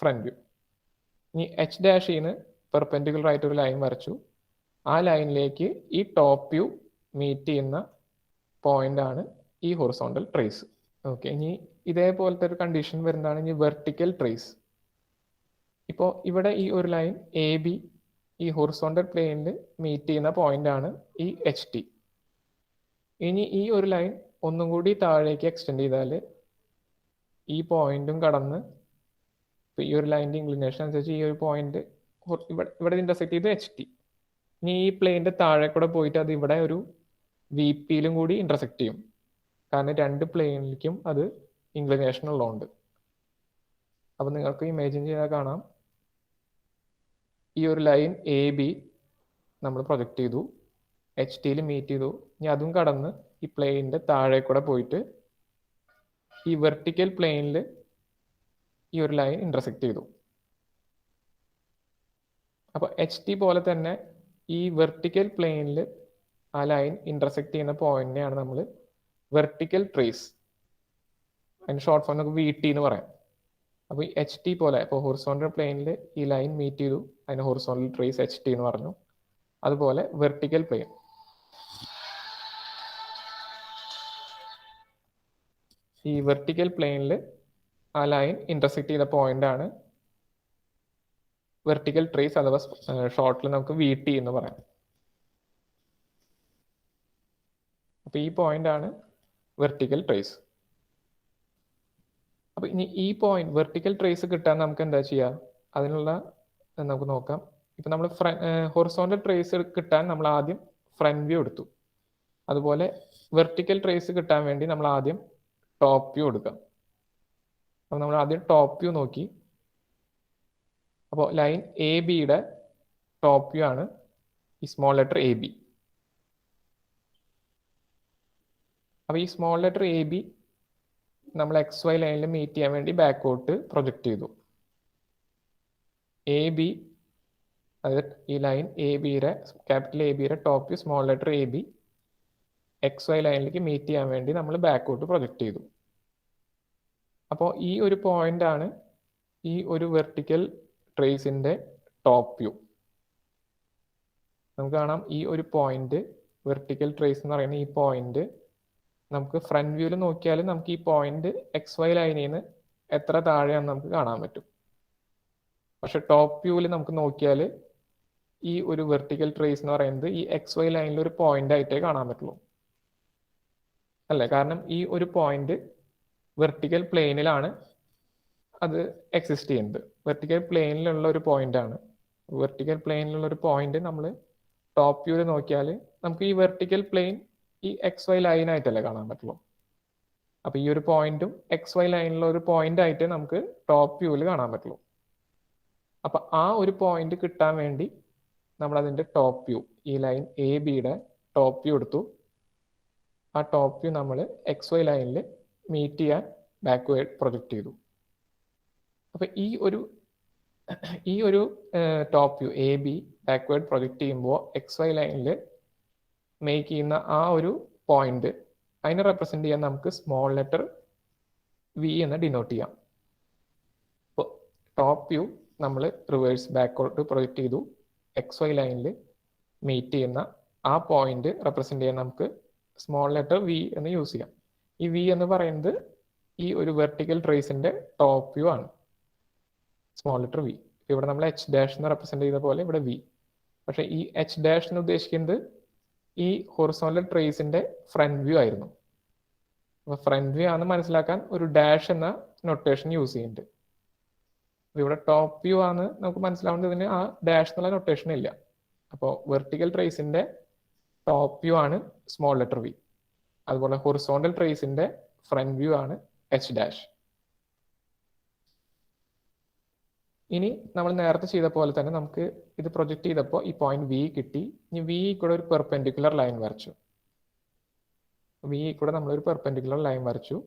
ഫ്രണ്ട് വ്യൂ. ഇനി H'-ന് പെർപെൻഡിക്കുലർ ആയിട്ട് ഒരു ലൈൻ വരച്ചു. ആ ലൈനിലേക്ക് ഈ ടോപ്പ് വ്യൂ മീറ്റ് ചെയ്യുന്ന പോയിന്റ് ആണ് ഈ ഹൊറിസോണ്ടൽ ട്രേസ്. ഓക്കെ, ഇനി ഇതേപോലത്തെ ഒരു കണ്ടീഷൻ വരുന്നതാണ് ഇനി വെർട്ടിക്കൽ ട്രേസ്. ഇപ്പോൾ ഇവിടെ ഈ ഒരു ലൈൻ AB ഈ ഹൊറിസോണ്ടൽ പ്ലെയിനിൽ മീറ്റ് ചെയ്യുന്ന പോയിന്റ് ആണ് ഈ HT. ഇനി ഈ ഒരു ലൈൻ ഒന്നും കൂടി താഴേക്ക് എക്സ്റ്റെൻഡ് ചെയ്താൽ ഈ പോയിന്റും കടന്ന് ഈ ഒരു ലൈനിന്റെ ഇൻക്ലിനേഷൻ അനുസരിച്ച് ഈ ഒരു പോയിന്റ് ഇവിടെ ഇന്റർസെക്ട് ചെയ്ത് HT. ഇനി ഈ പ്ലെയിനിന്റെ താഴെ കൂടെ പോയിട്ട് അത് ഇവിടെ ഒരു VP-യിലും കൂടി ഇന്റർസെക്ട് ചെയ്യും, കാരണം രണ്ട് പ്ലെയിനിലേക്കും അത് ഇൻക്ലിനേഷൻ ഉള്ളതുകൊണ്ട്. അപ്പൊ നിങ്ങൾക്ക് ഇമാജിൻ ചെയ്താൽ കാണാം, ഈ ഒരു ലൈൻ AB നമ്മൾ പ്രൊജക്ട് ചെയ്തു, HT-യിൽ മീറ്റ് ചെയ്തു. ഇനി അതും കടന്ന് ഈ പ്ലെയിനിന്റെ താഴെ കൂടെ പോയിട്ട് ഈ വെർട്ടിക്കൽ പ്ലെയിനിൽ ഈ ഒരു ലൈൻ ഇന്റർസെക്ട് ചെയ്തു. അപ്പോൾ എച്ച് ടി പോലെ തന്നെ ഈ വെർട്ടിക്കൽ പ്ലെയിനിൽ ആ ലൈൻ ഇന്റർസെക്ട് ചെയ്യുന്ന പോയിന്റിനെയാണ് നമ്മൾ വെർട്ടിക്കൽ ട്രേസ്, അതിന് ഷോർട്ട് ഫോം നമുക്ക് വി ടി എന്ന് പറയാം. അപ്പോൾ ഈ എച്ച് ടി പോലെ ഇപ്പോൾ ഹൊറിസോണ്ടൽ പ്ലെയിനിൽ ഈ ലൈൻ മീറ്റ് ചെയ്തു, അതിന് ഹൊറിസോണ്ടൽ ട്രേസ് എച്ച് ടി എന്ന് പറഞ്ഞു. അതുപോലെ വെർട്ടിക്കൽ പ്ലെയിൻ, ഈ വെർട്ടിക്കൽ പ്ലെയിനിൽ ആ ലൈൻ ഇന്റർസെക്ട് ചെയ്ത പോയിന്റ് ആണ് വെർട്ടിക്കൽ ട്രേസ്, അഥവാ ഷോർട്ടിൽ നമുക്ക് വി ടി എന്ന് പറയാം. അപ്പൊ ഈ പോയിന്റ് ആണ് വെർട്ടിക്കൽ ട്രേസ്. അപ്പൊ ഇനി ഈ പോയിന്റ് വെർട്ടിക്കൽ ട്രേസ് കിട്ടാൻ നമുക്ക് എന്താ ചെയ്യുക, അതിനുള്ള നമുക്ക് നോക്കാം. ഇപ്പൊ നമ്മൾ ഹൊറിസോണ്ടൽ ട്രേസ് കിട്ടാൻ നമ്മൾ ആദ്യം ഫ്രണ്ട് വ്യൂ എടുത്തു. അതുപോലെ വെർട്ടിക്കൽ ട്രേസ് കിട്ടാൻ വേണ്ടി നമ്മൾ ആദ്യം ടോപ്പ് വ്യൂ എടുക്കാം. അപ്പൊ നമ്മൾ ആദ്യം ടോപ്പ് വ്യൂ നോക്കി. അപ്പോൾ ലൈൻ എ ബിയുടെ ടോപ്പ് വ്യൂ ആണ് ഈ സ്മോൾ ലെറ്റർ എ ബി. അപ്പോൾ ഈ സ്മോൾ ലെറ്റർ എ ബി നമ്മൾ എക്സ് വൈ ലൈനിൽ മീറ്റ് ചെയ്യാൻ വേണ്ടി ബാക്കോട്ട് പ്രൊജക്റ്റ് ചെയ്തു. എ ബി, അതായത് ഈ ലൈൻ എ ബിയുടെ ക്യാപിറ്റൽ എ ബിയുടെ top view small letter A B X Y ലൈനിലേക്ക് മീറ്റ് ചെയ്യാൻ വേണ്ടി നമ്മൾ ബാക്കോട്ട് പ്രൊജക്റ്റ് ചെയ്തു. അപ്പോൾ ഈ ഒരു പോയിന്റ് ആണ് ഈ ഒരു വെർട്ടിക്കൽ ട്രേസിന്റെ ടോപ്പ് വ്യൂ. നമുക്ക് കാണാം ഈ ഒരു പോയിന്റ് വെർട്ടിക്കൽ ട്രേസ് എന്ന് പറയുന്ന ഈ പോയിന്റ് നമുക്ക് ഫ്രണ്ട് വ്യൂവിൽ നോക്കിയാൽ നമുക്ക് ഈ പോയിന്റ് എക്സ് വൈ ലൈനിൽ നിന്ന് എത്ര താഴെയാണെന്ന് നമുക്ക് കാണാൻ പറ്റും. പക്ഷെ ടോപ്പ് വ്യൂവിൽ നമുക്ക് നോക്കിയാൽ ഈ ഒരു വെർട്ടിക്കൽ ട്രേസ് എന്ന് പറയുന്നത് ഈ എക്സ് വൈ ലൈനിൽ ഒരു പോയിന്റ് ആയിട്ടേ കാണാൻ പറ്റുള്ളൂ, അല്ലേ? കാരണം ഈ ഒരു പോയിന്റ് വെർട്ടിക്കൽ പ്ലെയിനിലാണ് അത് എക്സിസ്റ്റ് ചെയ്യുന്നത്. വെർട്ടിക്കൽ പ്ലെയിനിലുള്ള ഒരു പോയിന്റ് ആണ്. വെർട്ടിക്കൽ പ്ലെയിനിലുള്ള ഒരു പോയിന്റ് നമ്മൾ ടോപ്പ് വ്യൂവിൽ നോക്കിയാൽ നമുക്ക് ഈ വെർട്ടിക്കൽ പ്ലെയിൻ ഈ എക്സ് വൈ ലൈൻ ആയിട്ടല്ലേ കാണാൻ പറ്റുള്ളൂ. അപ്പൊ ഈ ഒരു പോയിന്റും എക്സ് വൈ ലൈനിലുള്ള ഒരു പോയിന്റ് ആയിട്ട് നമുക്ക് ടോപ്പ് വ്യൂവിൽ കാണാൻ പറ്റുള്ളൂ. അപ്പൊ ആ ഒരു പോയിന്റ് കിട്ടാൻ വേണ്ടി നമ്മൾ അതിന്റെ ടോപ്പ് വ്യൂ, ഈ ലൈൻ എ ബിയുടെ ടോപ്പ് വ്യൂ എടുത്തു. ആ ടോപ്പ് വ്യൂ നമ്മൾ എക്സ് വൈ ലൈനിൽ മീറ്റ് ചെയ്യാൻ ബാക്ക്വേർഡ് പ്രൊജക്റ്റ് ചെയ്തു. അപ്പൊ ഈ ഒരു top view A B backward project ചെയ്യുമ്പോൾ എക്സ് വൈ ലൈനിൽ മേക്ക് ചെയ്യുന്ന ആ ഒരു പോയിന്റ്, അതിനെ റെപ്രസെന്റ് ചെയ്യാൻ നമുക്ക് സ്മോൾ ലെറ്റർ വി എന്ന് ഡിനോട്ട് ചെയ്യാം. ഇപ്പോൾ ടോപ്പ് വ്യൂ നമ്മൾ റിവേഴ്സ് ബാക്കോട്ട് പ്രൊജക്റ്റ് ചെയ്തു, എക്സ് വൈ ലൈനിൽ മീറ്റ് ചെയ്യുന്ന ആ പോയിന്റ് റെപ്രസെന്റ് ചെയ്യാൻ നമുക്ക് സ്മോൾ ലെറ്റർ വി എന്ന് യൂസ് ചെയ്യാം. ഈ വി എന്ന് പറയുന്നത് ഈ ഒരു വെർട്ടിക്കൽ ട്രേസിന്റെ ടോപ്പ് വ്യൂ ആണ്, സ്മോൾ ലെറ്റർ വി. ഇവിടെ നമ്മൾ എച്ച് ഡാഷ് എന്ന് റെപ്രസെന്റ് ചെയ്ത പോലെ ഇവിടെ വി. പക്ഷെ ഈ എച്ച് ഡാഷ് എന്ന് ഉദ്ദേശിക്കുന്നത് ഈ ഹൊറിസോണ്ടൽ ട്രേസിന്റെ ഫ്രണ്ട് വ്യൂ ആയിരുന്നു. അപ്പൊ ഫ്രണ്ട് വ്യൂ ആണെന്ന് മനസ്സിലാക്കാൻ ഒരു ഡാഷ് എന്ന നൊട്ടേഷൻ യൂസ് ചെയ്യുന്നുണ്ട്. ഇവിടെ ടോപ്പ് വ്യൂ ആണ് നമുക്ക് മനസ്സിലാവേണ്ടതിന് ആ ഡാഷ് എന്നുള്ള നൊട്ടേഷൻ ഇല്ല. അപ്പോൾ വെർട്ടിക്കൽ ട്രേസിന്റെ ടോപ്പ് വ്യൂ ആണ് സ്മോൾ ലെറ്റർ വി. അതുപോലെ ഹൊറിസോണ്ടൽ ട്രേസിന്റെ ഫ്രണ്ട് വ്യൂ ആണ് എച്ച് ഡാഷ്. ഇനി നമ്മൾ നേരത്തെ ചെയ്ത പോലെ തന്നെ നമുക്ക് ഇത് പ്രൊജക്റ്റ് ചെയ്തപ്പോൾ ഈ പോയിന്റ് വി കിട്ടി. ഇനി വി കൂടെ ഒരു പെർപെൻഡിക്കുലർ ലൈൻ വരച്ചു. വി കൂടെ നമ്മളൊരു പെർപെൻഡിക്കുലർ ലൈൻ വരച്ചു.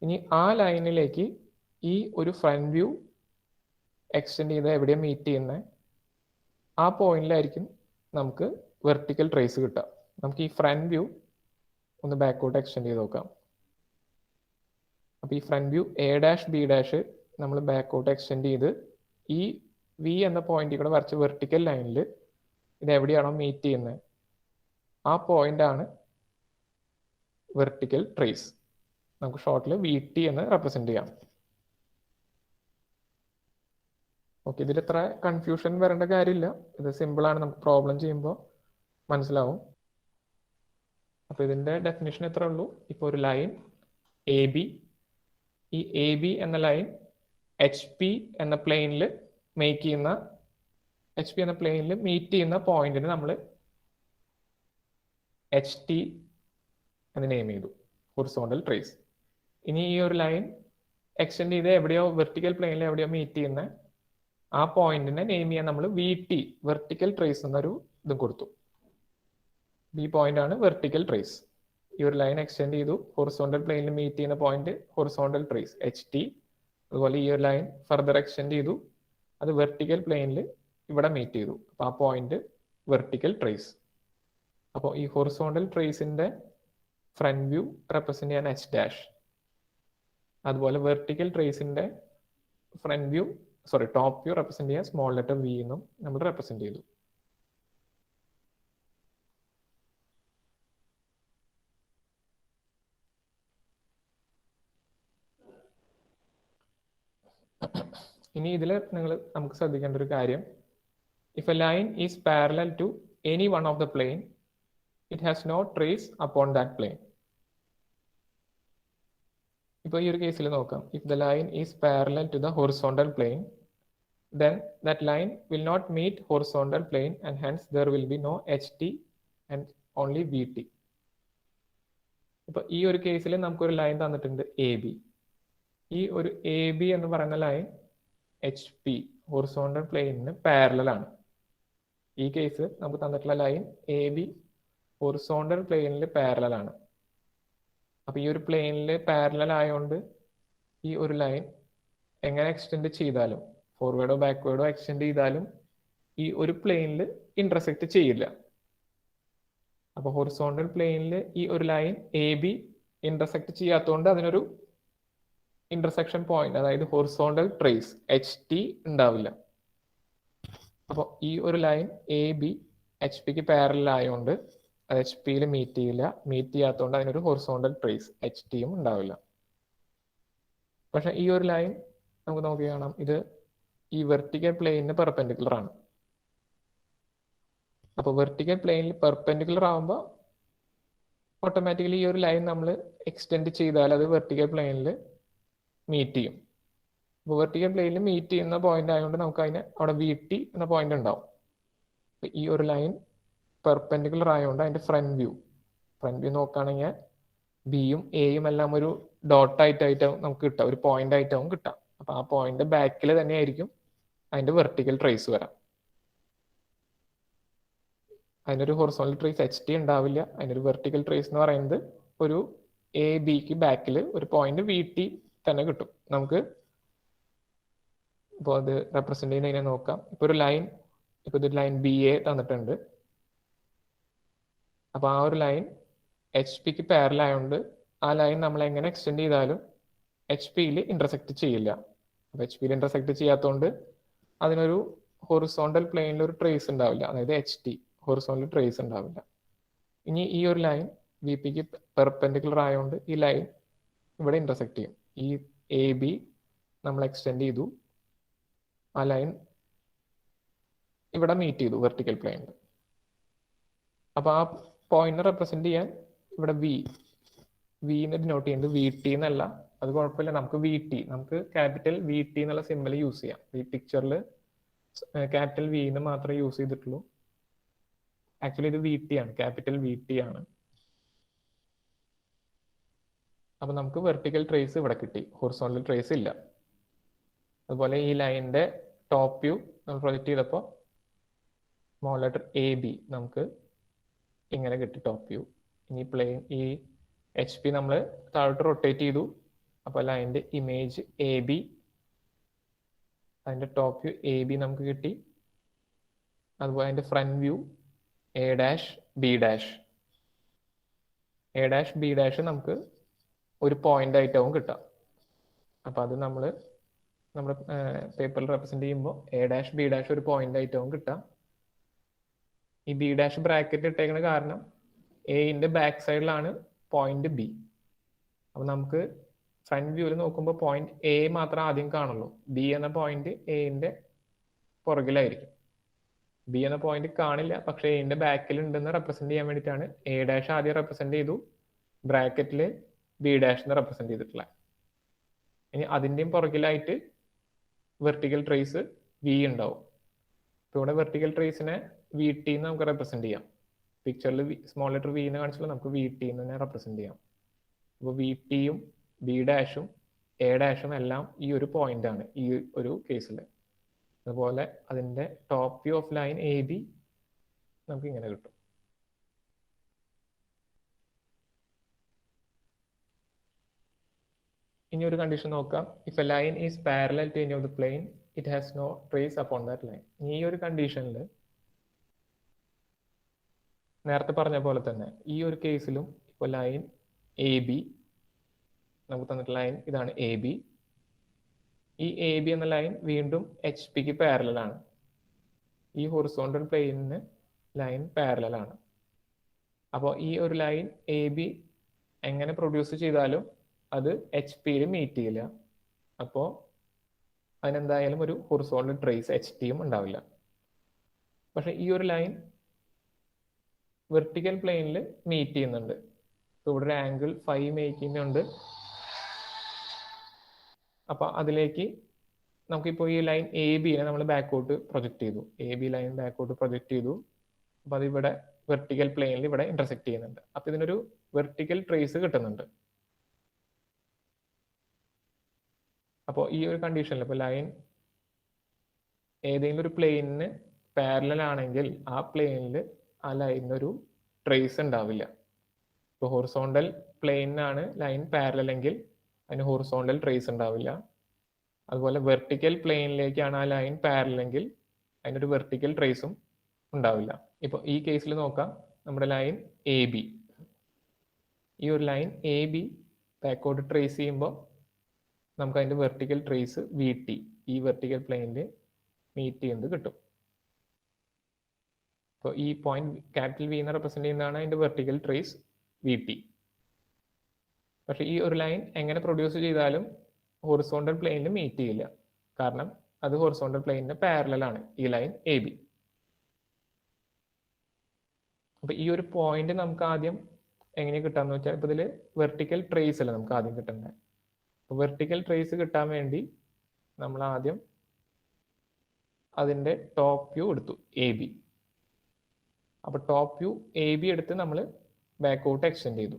ഇനി ആ ലൈനിലേക്ക് ഈ ഒരു ഫ്രണ്ട് വ്യൂ എക്സ്റ്റെൻഡ് ചെയ്ത് എവിടെയാണ് മീറ്റ് ചെയ്യുന്നത് ആ പോയിന്റിലായിരിക്കും നമുക്ക് വെർട്ടിക്കൽ ട്രേസ് കിട്ടുക. നമുക്ക് ഈ ഫ്രണ്ട് വ്യൂ ഒന്ന് ബാക്കോട്ട് എക്സ്റ്റെൻഡ് ചെയ്ത് നോക്കാം. അപ്പോൾ ഈ front view A dash B dash നമ്മൾ ബാക്കോട്ട് എക്സ്റ്റെൻഡ് ചെയ്ത് ഈ വി എന്ന പോയിന്റിൽ കൂടെ വരച്ച വെർട്ടിക്കൽ ലൈനിൽ ഇത് എവിടെയാണോ മീറ്റ് ചെയ്യുന്നത് ആ പോയിന്റ് ആണ് വെർട്ടിക്കൽ ട്രേസ്. നമുക്ക് ഷോർട്ടിൽ വി ടി എന്ന് റെപ്രസെന്റ് ചെയ്യാം. ഓക്കെ, ഇതിൽ ഇത്ര കൺഫ്യൂഷൻ വരേണ്ട കാര്യമില്ല. ഇത് സിമ്പിൾ ആണ്, നമുക്ക് പ്രോബ്ലം ചെയ്യുമ്പോൾ മനസ്സിലാവും. അപ്പൊ ഇതിന്റെ ഡെഫിനിഷൻ എത്ര ഉള്ളൂ. ഇപ്പോൾ ഒരു ലൈൻ എ ബി, ഈ എ ബി എന്ന ലൈൻ എച്ച് പി എന്ന പ്ലെയിനിൽ മീറ്റ് ചെയ്യുന്ന പോയിന്റിന് നമ്മൾ എച്ച് ടി എന്ന് നെയിം ചെയ്തു, ഹൊറിസോണ്ടൽ ട്രേസ്. ഇനി ഈ ഒരു ലൈൻ എക്സ്റ്റെൻഡ് ചെയ്ത് എവിടെയോ വെർട്ടിക്കൽ പ്ലെയിനിൽ എവിടെയോ മീറ്റ് ചെയ്യുന്ന ആ പോയിന്റിനെ നെയിം ചെയ്യാൻ നമ്മൾ വി ടി, വെർട്ടിക്കൽ ട്രേസ് എന്നൊരു ഇതും കൊടുത്തു. ഈ പോയിന്റ് ആണ് വെർട്ടിക്കൽ ട്രേസ്. ഈ ഒരു ലൈൻ എക്സ്റ്റെൻഡ് ചെയ്തു, ഹൊറിസോണ്ടൽ പ്ലെയിനിൽ മീറ്റ് ചെയ്യുന്ന point horizontal trace H T. അതുപോലെ ഈ ഒരു ലൈൻ ഫർദർ എക്സ്റ്റെൻഡ് ചെയ്തു, അത് വെർട്ടിക്കൽ പ്ലെയിനിൽ ഇവിടെ മീറ്റ് ചെയ്തു. അപ്പോൾ ആ പോയിന്റ് വെർട്ടിക്കൽ ട്രേസ്. അപ്പോൾ ഈ ഹൊറിസോണ്ടൽ ട്രേസിന്റെ ഫ്രണ്ട് വ്യൂ റെപ്രസെന്റ് ചെയ്യാൻ എച്ച് ഡാഷ്, അതുപോലെ വെർട്ടിക്കൽ ട്രേസിന്റെ front view top view represent ചെയ്യാൻ സ്മോൾ ലെറ്റർ വി എന്നും നമ്മൾ റെപ്രസെന്റ് ചെയ്തു. ഇനി ഇതിൽ നമുക്ക് ശ്രദ്ധിക്കേണ്ട ഒരു കാര്യം, if a line is parallel to any one of the plane, it has no trace upon that plane. ഇപ്പോൾ ഈ ഒരു കേസിൽ നോക്കാം, if the line is parallel to the horizontal plane, then that line will not meet horizontal plane and hence there will be no HT and only VT. ഇപ്പോൾ ഈ ഒരു കേസിൽ നമുക്കൊരു ലൈൻ തന്നിട്ടുണ്ട് എ ബി. ഈ ഒരു എ ബി എന്ന് പറയുന്ന ലൈൻ എച്ച് പി ഹൊറിസോണ്ടൽ പ്ലെയിനിന് പാരലൽ ആണ്. ഈ കേസ് നമുക്ക് തന്നിട്ടുള്ള ലൈൻ എ ബി ഹൊറിസോണ്ടൽ പ്ലെയിനിൽ പാരലൽ ആണ്. അപ്പൊ ഈ ഒരു പ്ലെയിനിൽ പാരലൽ ആയതുകൊണ്ട് ഈ ഒരു ലൈൻ എങ്ങനെ എക്സ്റ്റെൻഡ് ചെയ്താലും, ഫോർവേഡോ ബാക്ക്വേഡോ എക്സ്റ്റെൻഡ് ചെയ്താലും ഈ ഒരു പ്ലെയിനിൽ ഇന്റർസെക്ട് ചെയ്യില്ല. അപ്പൊ ഹൊറിസോണ്ടൽ പ്ലെയിനിൽ ഈ ഒരു ലൈൻ എ ബി ഇന്റർസെക്ട് ചെയ്യാത്തതുകൊണ്ട് അതിനൊരു ഇന്റർസെക്ഷൻ പോയിന്റ്, അതായത് ഹൊറിസോണ്ടൽ ട്രേസ് എച്ച് ടി ഉണ്ടാവില്ല. അപ്പോൾ ഈ ഒരു ലൈൻ എ ബി എച്ച് പിക്ക് പാരലൽ ആയതുകൊണ്ട് അത് എച്ച് പിയിൽ മീറ്റ് ചെയ്യില്ല. മീറ്റ് ചെയ്യാത്തതുകൊണ്ട് അതിനൊരു ഹൊറിസോണ്ടൽ ട്രേസ് എച്ച് ടിയും ഉണ്ടാവില്ല. പക്ഷെ ഈ ഒരു ലൈൻ നമുക്ക് നോക്കി കാണാം, ഇത് ഈ വെർട്ടിക്കൽ പ്ലെയിനിന് പെർപെൻഡിക്കുലർ ആണ്. അപ്പോൾ വെർട്ടിക്കൽ പ്ലെയിനിൽ പെർപെൻഡിക്കുലർ ആകുമ്പോൾ ഓട്ടോമാറ്റിക്കലി ഈ ഒരു ലൈൻ നമ്മൾ എക്സ്റ്റെൻഡ് ചെയ്താൽ അത് വെർട്ടിക്കൽ പ്ലെയിനിൽ മീറ്റ് ചെയ്യും. അപ്പോൾ വെർട്ടിക്കൽ പ്ലെയിനിൽ മീറ്റ് ചെയ്യുന്ന പോയിന്റ് ആയതുകൊണ്ട് നമുക്ക് അതിന് അവിടെ വി ടി എന്ന പോയിന്റ് ഉണ്ടാവും. ഈ ഒരു ലൈൻ പെർപെൻഡിക്കുലർ ആയതുകൊണ്ട് അതിന്റെ ഫ്രണ്ട് വ്യൂ നോക്കുകയാണെങ്കിൽ ബിയും എയും എല്ലാം ഒരു ഡോട്ട് ആയിട്ടാവും നമുക്ക് കിട്ടുക, ഒരു പോയിന്റ് ആയിട്ടാവും കിട്ടാം. അപ്പൊ ആ പോയിന്റ് ബാക്കിൽ തന്നെയായിരിക്കും അതിന്റെ വെർട്ടിക്കൽ ട്രേസ് വരാം. അതിനൊരു ഹൊറിസോണ്ടൽ ട്രേസ് എച്ച് ടി ഉണ്ടാവില്ല. അതിനൊരു വെർട്ടിക്കൽ ട്രേസ് എന്ന് പറയുന്നത് ഒരു എ ബിക്ക് ബാക്കിൽ ഒരു പോയിന്റ് വി ടി തന്നെ കിട്ടും നമുക്ക്. ഇപ്പോൾ അത് റെപ്രസെന്റ് ചെയ്യുന്നതിനെ നോക്കാം. ഇപ്പൊ ഒരു ലൈൻ, ഇപ്പൊ ഇത് ലൈൻ ബി എ തന്നിട്ടുണ്ട്. അപ്പൊ ആ ഒരു ലൈൻ എച്ച് പിക്ക് പാരലൽ ആയതുകൊണ്ട് ആ ലൈൻ നമ്മൾ എങ്ങനെ എക്സ്റ്റെൻഡ് ചെയ്താലും എച്ച് പിയിൽ ഇന്റർസെക്ട് ചെയ്യില്ല. അപ്പൊ എച്ച് പിയിൽ ഇന്റർസെക്ട് ചെയ്യാത്തതുകൊണ്ട് അതിനൊരു ഹൊറിസോണ്ടൽ പ്ലെയിനിൽ ഒരു ട്രേസ് ഉണ്ടാവില്ല, അതായത് എച്ച് ടി ഹൊറിസോണ്ടൽ ട്രേസ് ഉണ്ടാവില്ല. ഇനി ഈ ഒരു ലൈൻ വി പിക്ക് പെർപെൻഡിക്കുലർ ആയതുകൊണ്ട് ഈ ലൈൻ ഇവിടെ ഇന്റർസെക്ട് ചെയ്യും. ഈ എ ബി നമ്മൾ എക്സ്റ്റെൻഡ് ചെയ്തു, ആ ലൈൻ ഇവിടെ മീറ്റ് ചെയ്തു വെർട്ടിക്കൽ പ്ലെയിനിൽ. അപ്പൊ ആ പോയിന്റ് റെപ്രസെന്റ് ചെയ്യാൻ ഇവിടെ വിന്ന് ഡിനോട്ട് ചെയ്യുന്നത് വി ടി എന്നല്ല. അത് കുഴപ്പമില്ല, നമുക്ക് വി ടി, നമുക്ക് ക്യാപിറ്റൽ വി ടി എന്നുള്ള സിമ്പൽ യൂസ് ചെയ്യാം. ഈ പിക്ചറിൽ ക്യാപിറ്റൽ വി എന്ന് മാത്രമേ യൂസ് ചെയ്തിട്ടുള്ളൂ. ആക്ച്വലി ഇത് വി ടി ആണ്, ക്യാപിറ്റൽ വി ടി ആണ്. അപ്പൊ നമുക്ക് വെർട്ടിക്കൽ ട്രേസ് ഇവിടെ കിട്ടി, ഹൊറിസോണ്ടൽ ട്രേസ് ഇല്ല. അതുപോലെ ഈ ലൈനിന്റെ ടോപ്പ് വ്യൂ നമ്മൾ പ്രൊജക്ട് ചെയ്തപ്പോൾ സ്മോൾ ലെറ്റർ എ ബി നമുക്ക് ഇങ്ങനെ കിട്ടി ടോപ്പ് വ്യൂ. ഇനി പ്ലെയിൻ ഈ എച്ച് പി നമ്മൾ താഴോട്ട് റൊട്ടേറ്റ് ചെയ്തു. അപ്പോൾ ലൈനിന്റെ ഇമേജ് എ ബി, അതിന്റെ ടോപ്പ് വ്യൂ എ ബി നമുക്ക് കിട്ടി. അതുപോലെ അതിന്റെ front view A dash B dash. A dash B dash നമുക്ക് ഒരു പോയിന്റ് ആയിട്ടാവും കിട്ടാം. അപ്പൊ അത് നമ്മൾ നമ്മുടെ പേപ്പറിൽ റെപ്രസെന്റ് ചെയ്യുമ്പോൾ എ ഡാഷ് ബി ഡാഷ് ഒരു പോയിന്റ് ആയിട്ടാവും കിട്ടാം. ഈ ബി ഡാഷ് ബ്രാക്കറ്റ് ഇട്ടേക്കുന്ന കാരണം എന്റെ ബാക്ക് സൈഡിലാണ് പോയിന്റ് ബി. അപ്പൊ നമുക്ക് ഫ്രണ്ട് വ്യൂവിൽ നോക്കുമ്പോൾ പോയിന്റ് എ മാത്രം ആദ്യം കാണുള്ളൂ. ബി എന്ന പോയിന്റ് എന്റെ പുറകിലായിരിക്കും. ബി എന്ന പോയിന്റ് കാണില്ല, പക്ഷെ എന്റെ ബാക്കിൽ ഉണ്ടെന്ന് റെപ്രസെന്റ് ചെയ്യാൻ വേണ്ടിയിട്ടാണ് എ ഡാഷ് ആദ്യം റെപ്രസെന്റ് ചെയ്തു, ബ്രാക്കറ്റിൽ ബി ഡാഷ് എന്ന് റെപ്രസെന്റ് ചെയ്തിട്ടുള്ള. ഇനി അതിന്റെയും പുറകിലായിട്ട് വെർട്ടിക്കൽ ട്രേസ് വി ഉണ്ടാവും. ഇപ്പൊ ഇവിടെ വെർട്ടിക്കൽ ട്രേസിനെ വി ടി എന്ന് നമുക്ക് റെപ്രസെന്റ് ചെയ്യാം. പിക്ചറിൽ സ്മോൾ ലെറ്റർ വി എന്ന് കാണിച്ചാൽ നമുക്ക് വി ടി എന്ന് തന്നെ റെപ്രസെന്റ് ചെയ്യാം. അപ്പോൾ വി ടിയും ബി ഡാഷും എ ഡാഷും എല്ലാം ഈ ഒരു പോയിന്റ് ആണ് ഈ ഒരു കേസിൽ. അതുപോലെ അതിന്റെ top view of line A B നമുക്ക് ഇങ്ങനെ കിട്ടും. ഇനി ഒരു കണ്ടീഷൻ നോക്കാം. If a line is parallel to any of the plane it has no trace upon that line. ഈ ഒരു കണ്ടീഷനിൽ നേരത്തെ പറഞ്ഞ പോലെ തന്നെ ഈ ഒരു കേസിലും ഇപ്പോൾ ലൈൻ എ ബി നമുക്ക് തന്നിട്ട് ലൈൻ ഇതാണ് എ ബി. ഈ എ ബി എന്ന ലൈൻ വീണ്ടും എച്ച് പിക്ക് പാരലലാണ്. ഈ ഹൊറിസോണ്ടൽ പ്ലെയിനിന് ലൈൻ പാരലലാണ്. അപ്പോൾ ഈ ഒരു ലൈൻ എ ബി എങ്ങനെ പ്രൊഡ്യൂസ് ചെയ്താലും അത് എച്ച് പിയിൽ മീറ്റ് ചെയ്യില്ല. അപ്പോൾ അതിനെന്തായാലും ഒരു ഹൊറിസോണ്ടൽ ട്രേസ് എച്ച് ടിയും ഉണ്ടാവില്ല. പക്ഷെ ഈ ഒരു ലൈൻ വെർട്ടിക്കൽ പ്ലെയിനിൽ മീറ്റ് ചെയ്യുന്നുണ്ട്. ഇവിടെ ഒരു ആംഗിൾ ഫൈ മേക്ക് ചെയ്യുന്നുണ്ട്. അപ്പൊ അതിലേക്ക് നമുക്കിപ്പോൾ ഈ ലൈൻ എ ബിനെ നമ്മൾ ബാക്കോട്ട് പ്രൊജക്ട് ചെയ്തു. എ ബി ലൈൻ ബാക്കോട്ട് പ്രൊജക്ട് ചെയ്തു. അപ്പൊ അതിവിടെ വെർട്ടിക്കൽ പ്ലെയിനിൽ ഇവിടെ ഇന്റർസെക്ട് ചെയ്യുന്നുണ്ട്. അപ്പൊ ഇതിനൊരു വെർട്ടിക്കൽ ട്രേസ് കിട്ടുന്നുണ്ട്. അപ്പോൾ ഈ ഒരു കണ്ടീഷനിൽ ഇപ്പോൾ ലൈൻ ഏതെങ്കിലും ഒരു പ്ലെയിനിന് പാരലൽ ആണെങ്കിൽ ആ പ്ലെയിനിൽ ആ ലൈനിനൊരു ട്രേസ് ഉണ്ടാവില്ല. ഇപ്പോൾ ഹൊറിസോണ്ടൽ പ്ലെയിനാണ് ലൈൻ പാരലൽ എങ്കിൽ അതിന് ഹൊറിസോണ്ടൽ ട്രേസ് ഉണ്ടാവില്ല. അതുപോലെ വെർട്ടിക്കൽ പ്ലെയിനിലേക്കാണ് ആ ലൈൻ പാരലൽ എങ്കിൽ അതിനൊരു വെർട്ടിക്കൽ ട്രേസും ഉണ്ടാവില്ല. ഇപ്പോൾ ഈ കേസിൽ നോക്കാം, നമ്മുടെ ലൈൻ എ ബി, ഈ ഒരു ലൈൻ എ ബി ബാക്കോട്ട് ട്രേസ് ചെയ്യുമ്പോൾ നമുക്ക് അതിന്റെ വെർട്ടിക്കൽ ട്രേസ് വി ടി ഈ വെർട്ടിക്കൽ പ്ലെയിനിൽ മീറ്റ് ചെയ്യുന്നത് കിട്ടും. അപ്പോൾ ഈ പോയിന്റ് ക്യാപിറ്റൽ വി എന്ന് റെപ്രസെന്റ് ചെയ്യുന്നതാണ് അതിന്റെ വെർട്ടിക്കൽ ട്രേസ് വി ടി. പക്ഷെ ഈ ഒരു ലൈൻ എങ്ങനെ പ്രൊഡ്യൂസ് ചെയ്താലും ഹൊറിസോണ്ടൽ പ്ലെയിനിൽ മീറ്റ് ചെയ്യില്ല. കാരണം അത് ഹൊറിസോണ്ടൽ പ്ലെയിനിന് പാരലലാണ് ഈ ലൈൻ എ ബി. അപ്പൊ ഈ ഒരു പോയിന്റ് നമുക്ക് ആദ്യം എങ്ങനെ കിട്ടാന്ന് വെച്ചാൽ ഇപ്പൊ ഇതില് വെർട്ടിക്കൽ ട്രേസ് അല്ല നമുക്ക് ആദ്യം കിട്ടേണ്ടത്. അപ്പൊ വെർട്ടിക്കൽ ട്രേസ് കിട്ടാൻ വേണ്ടി നമ്മൾ ആദ്യം അതിന്റെ ടോപ്പ് വ്യൂ എടുത്തു എ ബി. അപ്പൊ ടോപ്പ് വ്യൂ എ ബി എടുത്ത് നമ്മൾ ബാക്കോട്ട് എക്സ്റ്റെൻഡ് ചെയ്തു.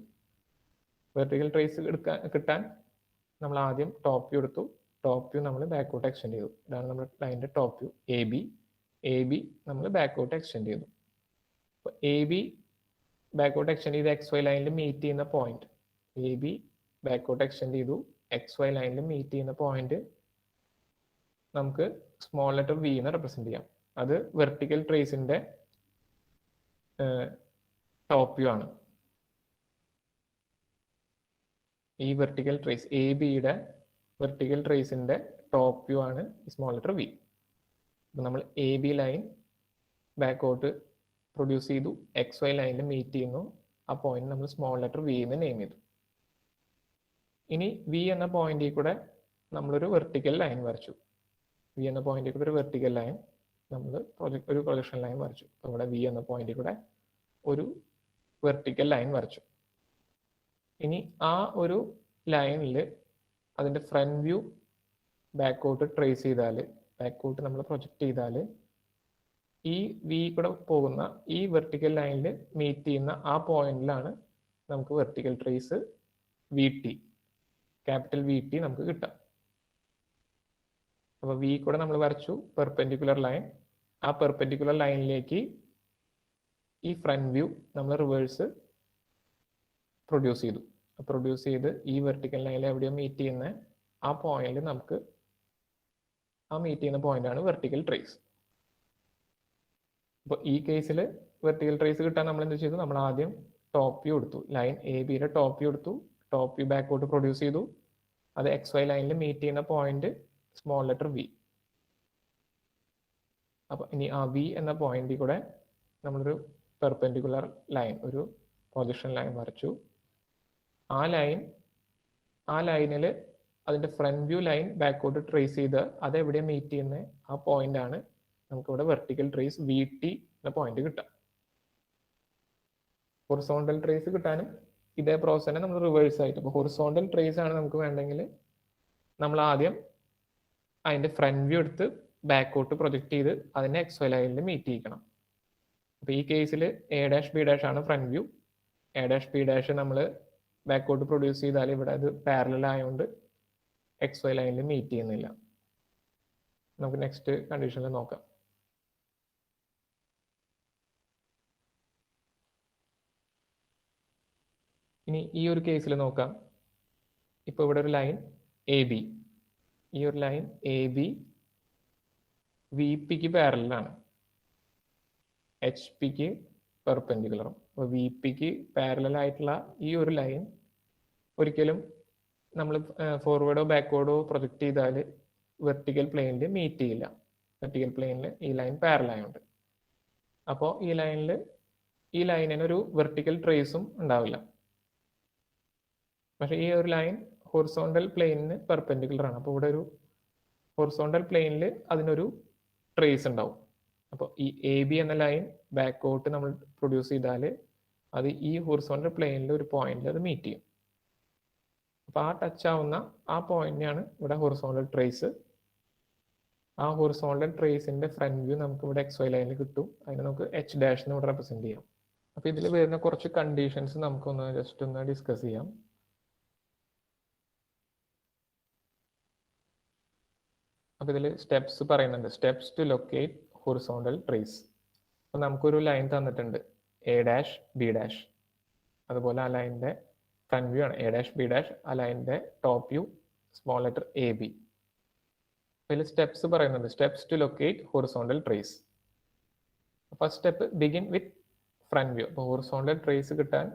വെർട്ടിക്കൽ ട്രേസ് കിട്ടാൻ നമ്മൾ ആദ്യം ടോപ്പ് വ്യൂ എടുത്തു. ടോപ്പ് വ്യൂ നമ്മൾ ബാക്കോട്ട് എക്സ്റ്റെൻഡ് ചെയ്തു. ഇതാണ് നമ്മുടെ ലൈനിന്റെ top view A B. A B നമ്മൾ ബാക്കോട്ട് എക്സ്റ്റെൻഡ് ചെയ്തു. എ ബി ബാക്കോട്ട് എക്സ്റ്റെൻഡ് ചെയ്ത് എക്സ് വൈ ലൈനിൽ മീറ്റ് ചെയ്യുന്ന പോയിന്റ്, എ ബി ബാക്കോട്ട് എക്സ്റ്റെൻഡ് ചെയ്തു എക്സ് വൈ ലൈനിൽ മീറ്റ് ചെയ്യുന്ന പോയിന്റ് നമുക്ക് സ്മോൾ ലെറ്റർ വി എന്ന് റെപ്രസെന്റ് ചെയ്യാം. അത് വെർട്ടിക്കൽ ട്രേസിന്റെ ടോപ്പ് വ്യൂ ആണ്. ഈ വെർട്ടിക്കൽ ട്രേസ് എ ബിയുടെ വെർട്ടിക്കൽ ട്രേസിന്റെ ടോപ്പ് വ്യൂ ആണ് സ്മോൾ ലെറ്റർ വി. നമ്മൾ എ ബി ലൈൻ ബാക്കോട്ട് പ്രൊഡ്യൂസ് ചെയ്തു, എക്സ് വൈ ലൈനിൽ മീറ്റ് ചെയ്യുന്നു. ആ പോയിന്റ് നമ്മൾ സ്മോൾ ലെറ്റർ വി എന്ന് നെയിം ചെയ്തു. ഇനി വി എന്ന പോയിന്റിൽ കൂടെ നമ്മളൊരു വെർട്ടിക്കൽ ലൈൻ വരച്ചു. വി എന്ന പോയിന്റിൽ കൂടെ ഒരു വെർട്ടിക്കൽ ലൈൻ നമ്മൾ ഒരു പ്രൊജക്ഷൻ ലൈൻ വരച്ചു. ഇവിടെ വി എന്ന പോയിന്റിൽ കൂടെ ഒരു വെർട്ടിക്കൽ ലൈൻ വരച്ചു. ഇനി ആ ഒരു ലൈനിൽ അതിന്റെ ഫ്രണ്ട് വ്യൂ ബാക്കോട്ട് ട്രേസ് ചെയ്താൽ, ബാക്കോട്ട് നമ്മൾ പ്രൊജക്ട് ചെയ്താൽ ഈ വി കൂടെ പോകുന്ന ഈ വെർട്ടിക്കൽ ലൈനിൽ മീറ്റ് ചെയ്യുന്ന ആ പോയിന്റിലാണ് നമുക്ക് vertical trace V T, capital V T നമുക്ക് കിട്ടാം. അപ്പൊ വി കൂടെ നമ്മൾ വരച്ചു പെർപെൻഡിക്കുലർ ലൈൻ. ആ പെർപെൻഡിക്കുലർ ലൈനിലേക്ക് ഈ ഫ്രണ്ട് വ്യൂ നമ്മൾ റിവേഴ്സ് പ്രൊഡ്യൂസ് ചെയ്തു. പ്രൊഡ്യൂസ് ചെയ്ത് ഈ വെർട്ടിക്കൽ ലൈനിൽ എവിടെയോ മീറ്റ് ചെയ്യുന്ന ആ പോയിന്റിൽ നമുക്ക് ആ മീറ്റ് ചെയ്യുന്ന പോയിന്റ് ആണ് വെർട്ടിക്കൽ ട്രേസ്. അപ്പോൾ ഈ കേസിൽ വെർട്ടിക്കൽ ട്രേസ് കിട്ടാൻ നമ്മൾ എന്ത് ചെയ്തു? നമ്മൾ ആദ്യം ടോപ്പ് വ്യൂ എടുത്തു, ലൈൻ എ ബിയുടെ ടോപ്പ് വ്യൂ എടുത്തു. ടോപ്പ് വ്യൂ ബാക്കോട്ട് പ്രൊഡ്യൂസ് ചെയ്തു. അത് എക്സ് വൈ ലൈനിൽ മീറ്റ് ചെയ്യുന്ന പോയിന്റ് സ്മോൾ ലെറ്റർ വി. അപ്പൊ ഇനി ആ വി എന്ന പോയിന്റിൽ കൂടെ നമ്മളൊരു പെർപെൻഡിക്കുലർ ലൈൻ, ഒരു പ്രൊജക്ഷൻ ലൈൻ വരച്ചു. ആ ലൈനിൽ അതിന്റെ ഫ്രണ്ട് വ്യൂ ലൈൻ ബാക്കോട്ട് ട്രേസ് ചെയ്ത് അത് എവിടെ മീറ്റ് ചെയ്യുന്ന ആ പോയിന്റ് ആണ് നമുക്കിവിടെ വെർട്ടിക്കൽ ട്രേസ് വി ടി എന്ന പോയിന്റ് കിട്ടാം. ഹൊറിസോണ്ടൽ ട്രേസ് കിട്ടാനും ഇതേ പ്രോസസ് തന്നെ നമ്മൾ റിവേഴ്സ് ആയിട്ട്, ഇപ്പോൾ ഹൊറിസോണ്ടൽ ട്രേസ് ആണ് നമുക്ക് വേണ്ടെങ്കിൽ നമ്മൾ ആദ്യം അതിന്റെ ഫ്രണ്ട് വ്യൂ എടുത്ത് ബാക്കോട്ട് പ്രൊജക്ട് ചെയ്ത് അതിനെ എക്സ് വൈ ലൈനിൽ മീറ്റ് ചെയ്യിക്കണം. അപ്പൊ ഈ കേസിൽ എ ഡാഷ് ബി ഡാഷ് ആണ് front view. A dash B dash നമ്മൾ ബാക്കോട്ട് പ്രൊഡ്യൂസ് ചെയ്താൽ ഇവിടെ അത് പാരലൽ ആയതുകൊണ്ട് എക്സ് വൈ ലൈനിൽ മീറ്റ് ചെയ്യുന്നില്ല. നമുക്ക് നെക്സ്റ്റ് കണ്ടീഷനിൽ നോക്കാം. ഇനി ഈ ഒരു കേസിൽ നോക്കാം. ഇപ്പൊ ഇവിടെ ഒരു ലൈൻ എ ബി, ഈ ഒരു ലൈൻ എ ബി വി പിക്ക് പാരലാണ്, എച്ച് പിക്ക് പെർപെൻഡിക്കുലറും. അപ്പോൾ വി പിക്ക് പാരലൽ ആയിട്ടുള്ള ഈ ഒരു ലൈൻ ഒരിക്കലും നമ്മൾ ഫോർവേഡോ ബാക്ക്വേർഡോ പ്രൊജക്ട് ചെയ്താൽ വെർട്ടിക്കൽ പ്ലെയിനിൽ മീറ്റ് ചെയ്യില്ല. വെർട്ടിക്കൽ പ്ലെയിനിൽ ഈ ലൈൻ പാരലായുണ്ട്. അപ്പോൾ ഈ ലൈനിന് ഒരു വെർട്ടിക്കൽ ട്രേസും ഉണ്ടാവില്ല. പക്ഷേ ഈ ഒരു ലൈൻ ഹൊറിസോണ്ടൽ പ്ലെയിനിന് പെർപെൻഡിക്കുലർ ആണ്. അപ്പോൾ ഇവിടെ ഒരു ഹൊറിസോണ്ടൽ പ്ലെയിനിൽ അതിനൊരു ട്രേസ് ഉണ്ടാവും. അപ്പോൾ ഈ എ ബി എന്ന ലൈൻ ബാക്കോട്ട് നമ്മൾ പ്രൊഡ്യൂസ് ചെയ്താൽ അത് ഈ ഹൊറിസോണ്ടൽ പ്ലെയിനിൽ ഒരു പോയിന്റിൽ അത് മീറ്റ് ചെയ്യും. അപ്പോൾ ആ ടച്ച് ആവുന്ന ആ പോയിന്റിനാണ് ഇവിടെ ഹൊറിസോണ്ടൽ ട്രേസ്. ആ ഹൊറിസോണ്ടൽ ട്രേസിന്റെ ഫ്രണ്ട് വ്യൂ നമുക്ക് ഇവിടെ എക്സ് വൈ ലൈനിൽ കിട്ടും. അതിനെ നമുക്ക് എച്ച് ഡാഷ് ഇവിടെ റെപ്രസെന്റ് ചെയ്യാം. അപ്പോൾ ഇതിൽ വരുന്ന കുറച്ച് കണ്ടീഷൻസ് നമുക്കൊന്ന് ജസ്റ്റ് ഒന്ന് ഡിസ്കസ് ചെയ്യാം. അപ്പോൾ ഇതിൽ സ്റ്റെപ്സ് പറയുന്നുണ്ട്. Steps to locate horizontal trace. അപ്പോൾ നമുക്കൊരു ലൈൻ തന്നിട്ടുണ്ട്, എ ഡാഷ് ബി ഡാഷ്. അതുപോലെ ആ ലൈനിന്റെ ഫ്രണ്ട് വ്യൂ ആണ് എ ഡാഷ് ബി ഡാഷ്. ആ ലൈനിന്റെ top view small letter A B. ഇതിൽ സ്റ്റെപ്സ് പറയുന്നുണ്ട്. Steps to locate horizontal trace. First step begin with front view. അപ്പോൾ ഹൊറിസോണ്ടൽ ട്രേസ് കിട്ടാൻ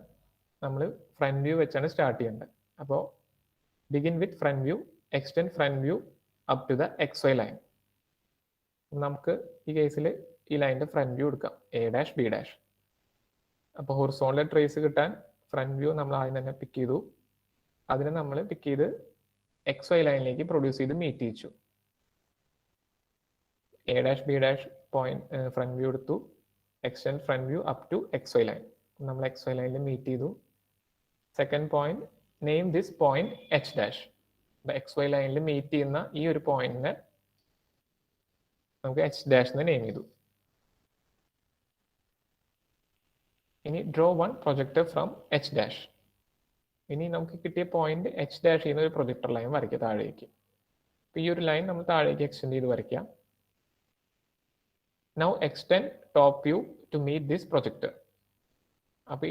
നമ്മൾ ഫ്രണ്ട് വ്യൂ വെച്ചാണ് സ്റ്റാർട്ട് ചെയ്യേണ്ടത്. അപ്പോൾ begin with front view, extend front view up to the X Y line. നമുക്ക് ഈ കേസിൽ ഈ ലൈനിന്റെ ഫ്രണ്ട് വ്യൂ എടുക്കാം, എ ഡാഷ് ബി ഡാഷ്. അപ്പോൾ ഹൊറിസോണ്ടൽ ട്രേസ് കിട്ടാൻ ഫ്രണ്ട് വ്യൂ നമ്മൾ ആദ്യം തന്നെ പിക്ക് ചെയ്തു. അതിനെ നമ്മൾ പിക്ക് ചെയ്ത് എക്സ് വൈ ലൈനിലേക്ക് പ്രൊഡ്യൂസ് ചെയ്ത് മീറ്റ് ചെയ്യിച്ചു. A dash B dash point front view എടുത്തു, extend front view up to X Y line. നമ്മൾ എക്സ് വൈ ലൈനിൽ മീറ്റ് ചെയ്തു. Second point, name this point H dash. X Y ലൈനിൽ meet ചെയ്യുന്ന ഈ ഒരു പോയിന്റിനെ നമുക്ക് എച്ച് ഡാഷ് എന്ന് നെയിം ചെയ്തു. ഇനി draw one projector from H dash. ഇനി നമുക്ക് കിട്ടിയ പോയിന്റ് എച്ച് ഡാഷ് ചെയ്യുന്ന ഒരു പ്രൊജക്ടർ ലൈൻ വരയ്ക്കുക താഴേക്ക്. ഈ ഒരു ലൈൻ നമ്മൾ താഴേക്ക് എക്സ്റ്റെൻഡ് ചെയ്ത് വരയ്ക്കാം. Now extend top view to meet this projector. അപ്പൊ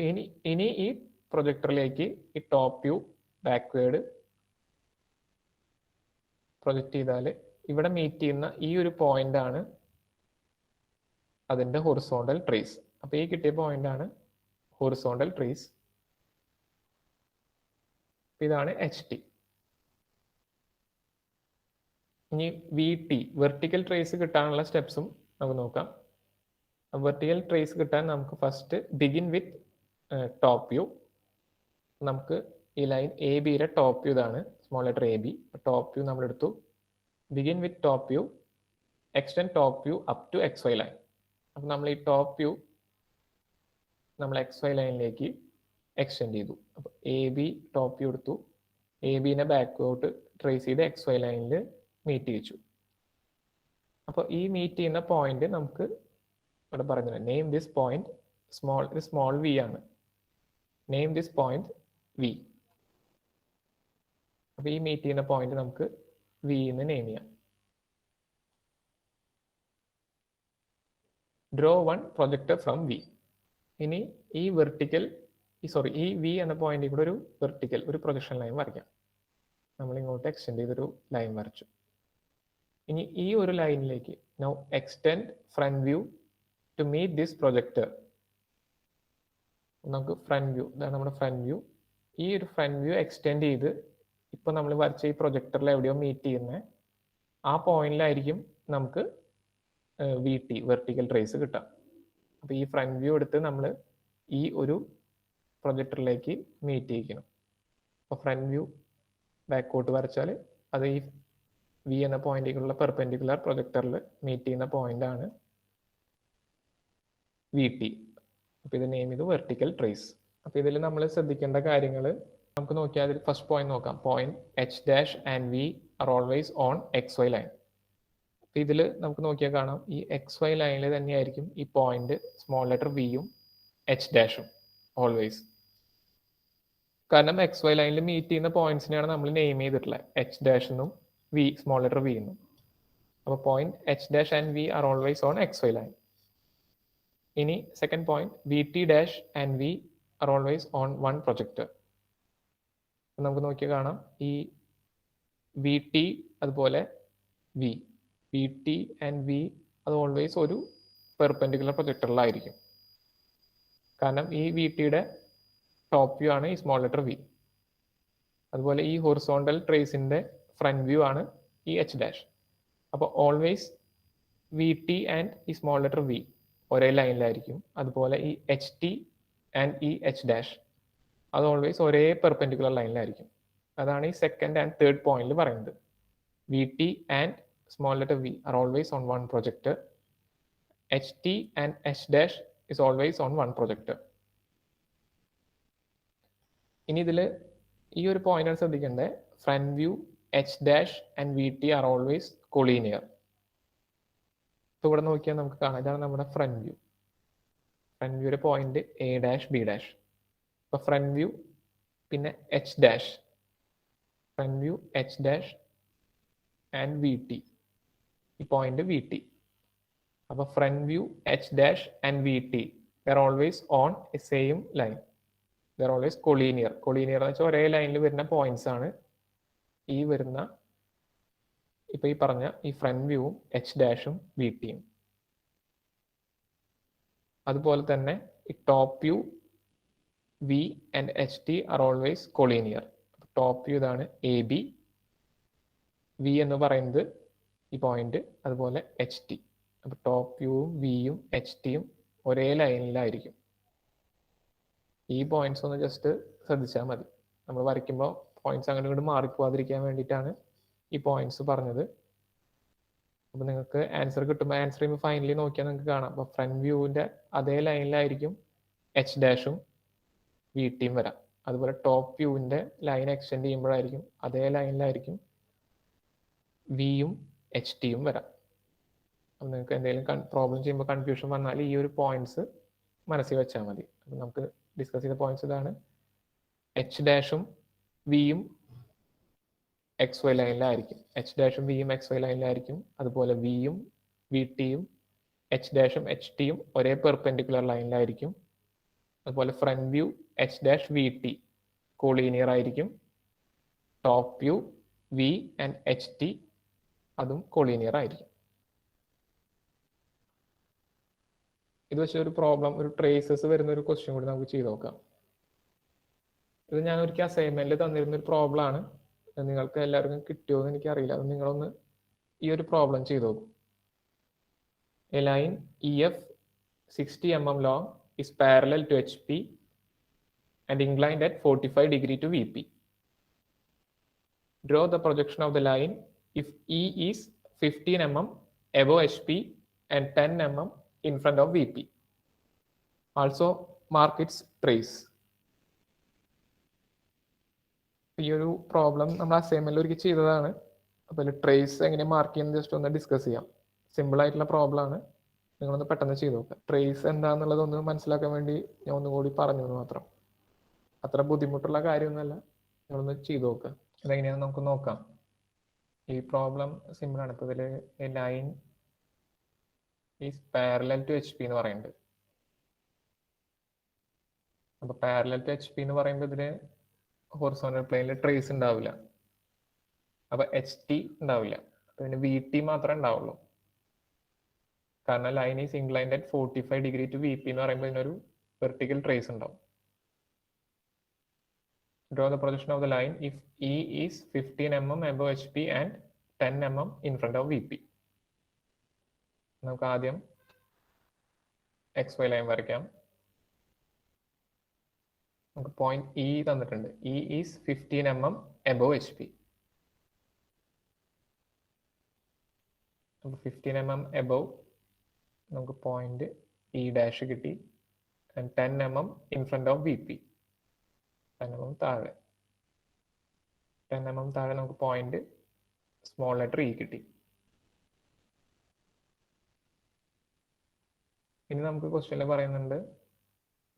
ഇനി ഈ പ്രൊജക്ടറിലേക്ക് ഈ ടോപ്പ് വ്യൂ ബാക്ക്വേർഡ് പ്രൊജക്ട് ചെയ്താൽ ഇവിടെ മീറ്റ് ചെയ്യുന്ന ഈ ഒരു പോയിന്റ് ആണ് അതിന്റെ ഹൊറിസോണ്ടൽ ട്രേസ്. അപ്പൊ ഈ കിട്ടിയ പോയിന്റ് ആണ് ഹൊറിസോണ്ടൽ ട്രേസ്. ഇതാണ് എച്ച് ടി. ഇനി വി ടി, വെർട്ടിക്കൽ ട്രേസ് കിട്ടാനുള്ള സ്റ്റെപ്സും നമുക്ക് നോക്കാം. വെർട്ടിക്കൽ ട്രേസ് കിട്ടാൻ നമുക്ക് first begin with top view. നമുക്ക് ഈ ലൈൻ എ ബിയുടെ ടോപ്പ് വ്യൂ ഇതാണ്, small letter A B. Top view നമ്മൾ എടുത്തു. Begin with top view, extend top view up to X Y line. അപ്പം നമ്മൾ ഈ ടോപ്പ് വ്യൂ നമ്മൾ എക്സ് വൈ ലൈനിലേക്ക് എക്സ്റ്റെൻഡ് ചെയ്തു. അപ്പോൾ എ ബി ടോപ്പ് വ്യൂ എടുത്തു, എ ബിനെ ബാക്കോട്ട് ട്രേസ് ചെയ്ത് എക്സ് വൈ ലൈനിൽ മീറ്റ് ചെയ്യിച്ചു. അപ്പോൾ ഈ മീറ്റ് ചെയ്യുന്ന പോയിന്റ് നമുക്ക് ഇവിടെ പറഞ്ഞത് name this point small V ആണ്. Name this point V. അപ്പോൾ ഈ മീറ്റ് ചെയ്യുന്ന പോയിന്റ് നമുക്ക് വി എന്ന് നെയിം ചെയ്യാം. Draw one projector from V. ഇനി ഈ ഈ വി എന്ന പോയിന്റിൽ കൂടെ ഒരു വെർട്ടിക്കൽ ഒരു പ്രൊജക്ഷൻ ലൈൻ വരയ്ക്കാം. നമ്മൾ ഇങ്ങോട്ട് എക്സ്റ്റെൻഡ് ചെയ്തൊരു ലൈൻ വരച്ചു. ഇനി ഈ ഒരു ലൈനിലേക്ക് now extend front view to meet this projector. നമുക്ക് ഫ്രണ്ട് വ്യൂ, ഇതാണ് നമ്മുടെ ഫ്രണ്ട് വ്യൂ. ഈ ഒരു ഫ്രണ്ട് വ്യൂ എക്സ്റ്റെൻഡ് ചെയ്ത് ഇപ്പൊ നമ്മൾ വരച്ച ഈ പ്രൊജക്ടറിൽ എവിടെയോ മീറ്റ് ചെയ്യുന്നത് ആ പോയിന്റിലായിരിക്കും നമുക്ക് വി ടി വെർട്ടിക്കൽ ട്രേസ് കിട്ടാം. അപ്പൊ ഈ ഫ്രണ്ട് വ്യൂ എടുത്ത് നമ്മൾ ഈ ഒരു പ്രൊജക്ടറിലേക്ക് മീറ്റ് ചെയ്യിക്കണം. അപ്പൊ ഫ്രണ്ട് വ്യൂ ബാക്കോട്ട് വരച്ചാൽ അത് ഈ വി എന്ന പോയിന്റിലേക്കുള്ള പെർപെൻഡിക്കുലർ പ്രൊജക്ടറിൽ മീറ്റ് ചെയ്യുന്ന പോയിന്റ് ആണ് വി ടി. അപ്പൊ ഇത് നെയിം ചെയ്തു വെർട്ടിക്കൽ ട്രേസ്. അപ്പൊ ഇതിൽ നമ്മൾ ശ്രദ്ധിക്കേണ്ട കാര്യങ്ങൾ നമുക്ക് നോക്കിയാൽ ഫസ്റ്റ് പോയിന്റ് നോക്കാം. Point H dash and V are always on X Y line. അപ്പൊ ഇതിൽ നമുക്ക് നോക്കിയാൽ കാണാം ഈ എക്സ് വൈ ലൈനിൽ തന്നെയായിരിക്കും ഈ പോയിന്റ് സ്മോൾ ലെറ്റർ വിയും എച്ച് ഡാഷും ഓൾവേസ്. കാരണം എക്സ് വൈ ലൈനിൽ മീറ്റ് ചെയ്യുന്ന പോയിന്റ്സിനെയാണ് നമ്മൾ നെയിം ചെയ്തിട്ടുള്ളത്, എച്ച് ഡാഷ് എന്നും വി സ്മോൾ ലെറ്റർ വി എന്നും. അപ്പോൾ point H dash and V are always on X Y line. ഇനി second point V T dash and V are always on one projector. നമുക്ക് നോക്കിയാൽ കാണാം ഈ വി ടി അതുപോലെ V V T and V അത് always ഒരു perpendicular പ്രൊജക്ടറിലായിരിക്കും. കാരണം ഈ വി ടിയുടെ ടോപ്പ് വ്യൂ ആണ് ഈ സ്മോൾ ലെറ്റർ വി. അതുപോലെ ഈ ഹൊറിസോണ്ടൽ ട്രേസിന്റെ ഫ്രണ്ട് വ്യൂ ആണ് ഈ എച്ച് ഡാഷ്. അപ്പോൾ ഓൾവേസ് വി ടി ആൻഡ് ഈ സ്മോൾ ലെറ്റർ വി ഒരേ ലൈനിലായിരിക്കും. അതുപോലെ ഈ എച്ച് ടി ആൻഡ് ഈ എച്ച് ഡാഷ് അത് ഓൾവേസ് ഒരേ പെർപെൻഡിക്കുലർ ലൈനിലായിരിക്കും. അതാണ് ഈ സെക്കൻഡ് ആൻഡ് തേർഡ് പോയിന്റിൽ പറയുന്നത്. V T and small letter v are always on one projector. ht and h dash is always on one projector. ഇനി ഇതിൽ ഈ ഒരു പോയിന്റ് ആണ് ശ്രദ്ധിക്കേണ്ടത്. Front view H dash and V T are always collinear. ഇപ്പോൾ ഇവിടെ നോക്കിയാൽ നമുക്ക് കാണാം, ഇതാണ് നമ്മുടെ ഫ്രണ്ട് വ്യൂ. ഫ്രണ്ട് വ്യൂയുടെ point A dash B dash. ഇപ്പോൾ ഫ്രണ്ട് വ്യൂ പിന്നെ H dash, front view H dash and V T, ഈ പോയിന്റ് വി ടി. അപ്പൊ front view H dash and V T they're always on a same line. They're always collinear. Collinear എന്ന് വെച്ചാൽ ഒരേ ലൈനിൽ വരുന്ന points ആണ് ഈ വരുന്ന ഇപ്പൊ ഈ പറഞ്ഞ ഈ ഫ്രണ്ട് വ്യൂവും എച്ച് ഡാഷും വി ടിയും. അതുപോലെ തന്നെ ഈ top view V and H T are always collinear. Top view ഇതാണ് എ ബി, വി എന്ന് പറയുന്നത് ഈ പോയിന്റ്, അതുപോലെ എച്ച് ടി. അപ്പൊ ടോപ്പ് വ്യൂവും വിയും എച്ച് ടിയും ഒരേ ലൈനിലായിരിക്കും. ഈ പോയിന്റ്സ് ഒന്ന് ജസ്റ്റ് ശ്രദ്ധിച്ചാൽ മതി. നമ്മൾ വരയ്ക്കുമ്പോൾ പോയിന്റ്സ് അങ്ങോട്ട് ഇങ്ങോട്ട് മാറിപ്പോവാതിരിക്കാൻ വേണ്ടിയിട്ടാണ് ഈ പോയിന്റ്സ് പറഞ്ഞത്. അപ്പൊ നിങ്ങൾക്ക് ആൻസർ കിട്ടുമ്പോൾ ആൻസർ ചെയ്യുമ്പോൾ ഫൈനലി നോക്കിയാൽ നിങ്ങൾക്ക് കാണാം. അപ്പൊ ഫ്രണ്ട് വ്യൂവിന്റെ അതേ ലൈനിലായിരിക്കും എച്ച് ഡാഷും വി ടിയും വരാം. അതുപോലെ ടോപ്പ് വ്യൂവിന്റെ ലൈൻ എക്സ്റ്റെൻഡ് ചെയ്യുമ്പോഴായിരിക്കും അതേ ലൈനിലായിരിക്കും വിയും എച്ച് ടിയും വരാം. അപ്പം നിങ്ങൾക്ക് എന്തെങ്കിലും പ്രോബ്ലം ചെയ്യുമ്പോൾ കൺഫ്യൂഷൻ വന്നാൽ ഈ ഒരു പോയിന്റ്സ് മനസ്സിൽ വെച്ചാൽ മതി. അപ്പം നമുക്ക് ഡിസ്കസ് ചെയ്ത പോയിന്റ്സ് ഇതാണ്. എച്ച് ഡാഷും വിയും എക്സ് വൈ ലൈനിലായിരിക്കും. എച്ച് ഡാഷും വിയും എക്സ് വൈ ലൈനിലായിരിക്കും. അതുപോലെ വിയും വി ടിയും എച്ച് ഡാഷും എച്ച് ടിയും ഒരേ പെർപെൻഡിക്കുലർ ലൈനിലായിരിക്കും. അതുപോലെ front view H dash V T collinear ആയിരിക്കും. Top view V and H T അതും കോളീനിയർ ആയിരിക്കും. ഇത് വെച്ച് ഒരു പ്രോബ്ലം, ഒരു ട്രേസസ് വരുന്ന ഒരു ക്വസ്റ്റ്യൻ കൂടി നമുക്ക് ചെയ്ത് നോക്കാം. ഇത് ഞാൻ ഒരിക്കൽ അസൈൻമെന്റിൽ തന്നിരുന്ന ഒരു പ്രോബ്ലം ആണ്. നിങ്ങൾക്ക് എല്ലാവർക്കും കിട്ടിയോ എന്ന് എനിക്കറിയില്ല. അത് നിങ്ങളൊന്ന് ഈ ഒരു പ്രോബ്ലം ചെയ്ത് നോക്കും. A line E F 60 mm long is parallel to HP and inclined at 45 degree to VP. Draw the projection of the line if E is 15 mm above HP and 10 mm in front of VP. Also mark its trace. ഈ ഒരു problem നമ്മൾ അസൈൻമെന്റിൽ ഒരിക്കൽ ചെയ്തതാണ്. അപ്പോൾ trace എങ്ങനെ mark ചെയ്യുന്നത് just ഒന്ന് discuss ചെയ്യാം. സിമ്പിൾ ആയിട്ടുള്ള പ്രോബ്ലം ആണ്. നിങ്ങളൊന്ന് പെട്ടെന്ന് ചെയ്ത് നോക്കുക. ട്രേസ് എന്താണെന്നുള്ളത് ഒന്ന് മനസ്സിലാക്കാൻ വേണ്ടി ഞാൻ ഒന്നുകൂടി പറഞ്ഞു എന്ന് മാത്രം. അത്ര ബുദ്ധിമുട്ടുള്ള കാര്യമൊന്നുമല്ല. നിങ്ങളൊന്ന് ചെയ്ത് നോക്കുക. അതെങ്ങനെയാണെന്ന് നമുക്ക് നോക്കാം. ഈ പ്രോബ്ലം സിമ്പിൾ ആണ്. ഇപ്പോൾ ഇതിൽ line is parallel to H P എന്ന് പറയുന്നുണ്ട്. അപ്പൊ പാരലൽ ടു എച്ച് പി എന്ന് പറയുമ്പോൾ ഇതിന് ഹൊറിസോണ്ടൽ പ്ലെയിനിൽ ട്രേസ് ഉണ്ടാവില്ല. അപ്പൊ എച്ച് ടി ഉണ്ടാവില്ല. പിന്നെ വി ടി മാത്രമേ ഉണ്ടാവുള്ളൂ. കാരണം line is inclined at 45 degree to V P എന്ന് പറയുമ്പോൾ ഇതിനൊരു വെർട്ടിക്കൽ ട്രേസ് ഉണ്ടാവും. Draw the projection of the line if E is 15 mm above HP and 10 mm in front of VP. നമുക്ക് ആദ്യം എക്സ് വൈ ലൈൻ വരയ്ക്കാം. നമുക്ക് point E തന്നിട്ടുണ്ട്. E is 15 mm above HP. 15 mm above നമുക്ക് point E dash കിട്ടി. And 10 mm in front of VP. 10 mm താഴെ. 10 mm താഴെ നമുക്ക് പോയിന്റ് സ്മോൾ ലെറ്റർ ഇ കിട്ടി. ഇനി നമുക്ക് ക്വസ്റ്റ്യനിൽ പറയുന്നുണ്ട്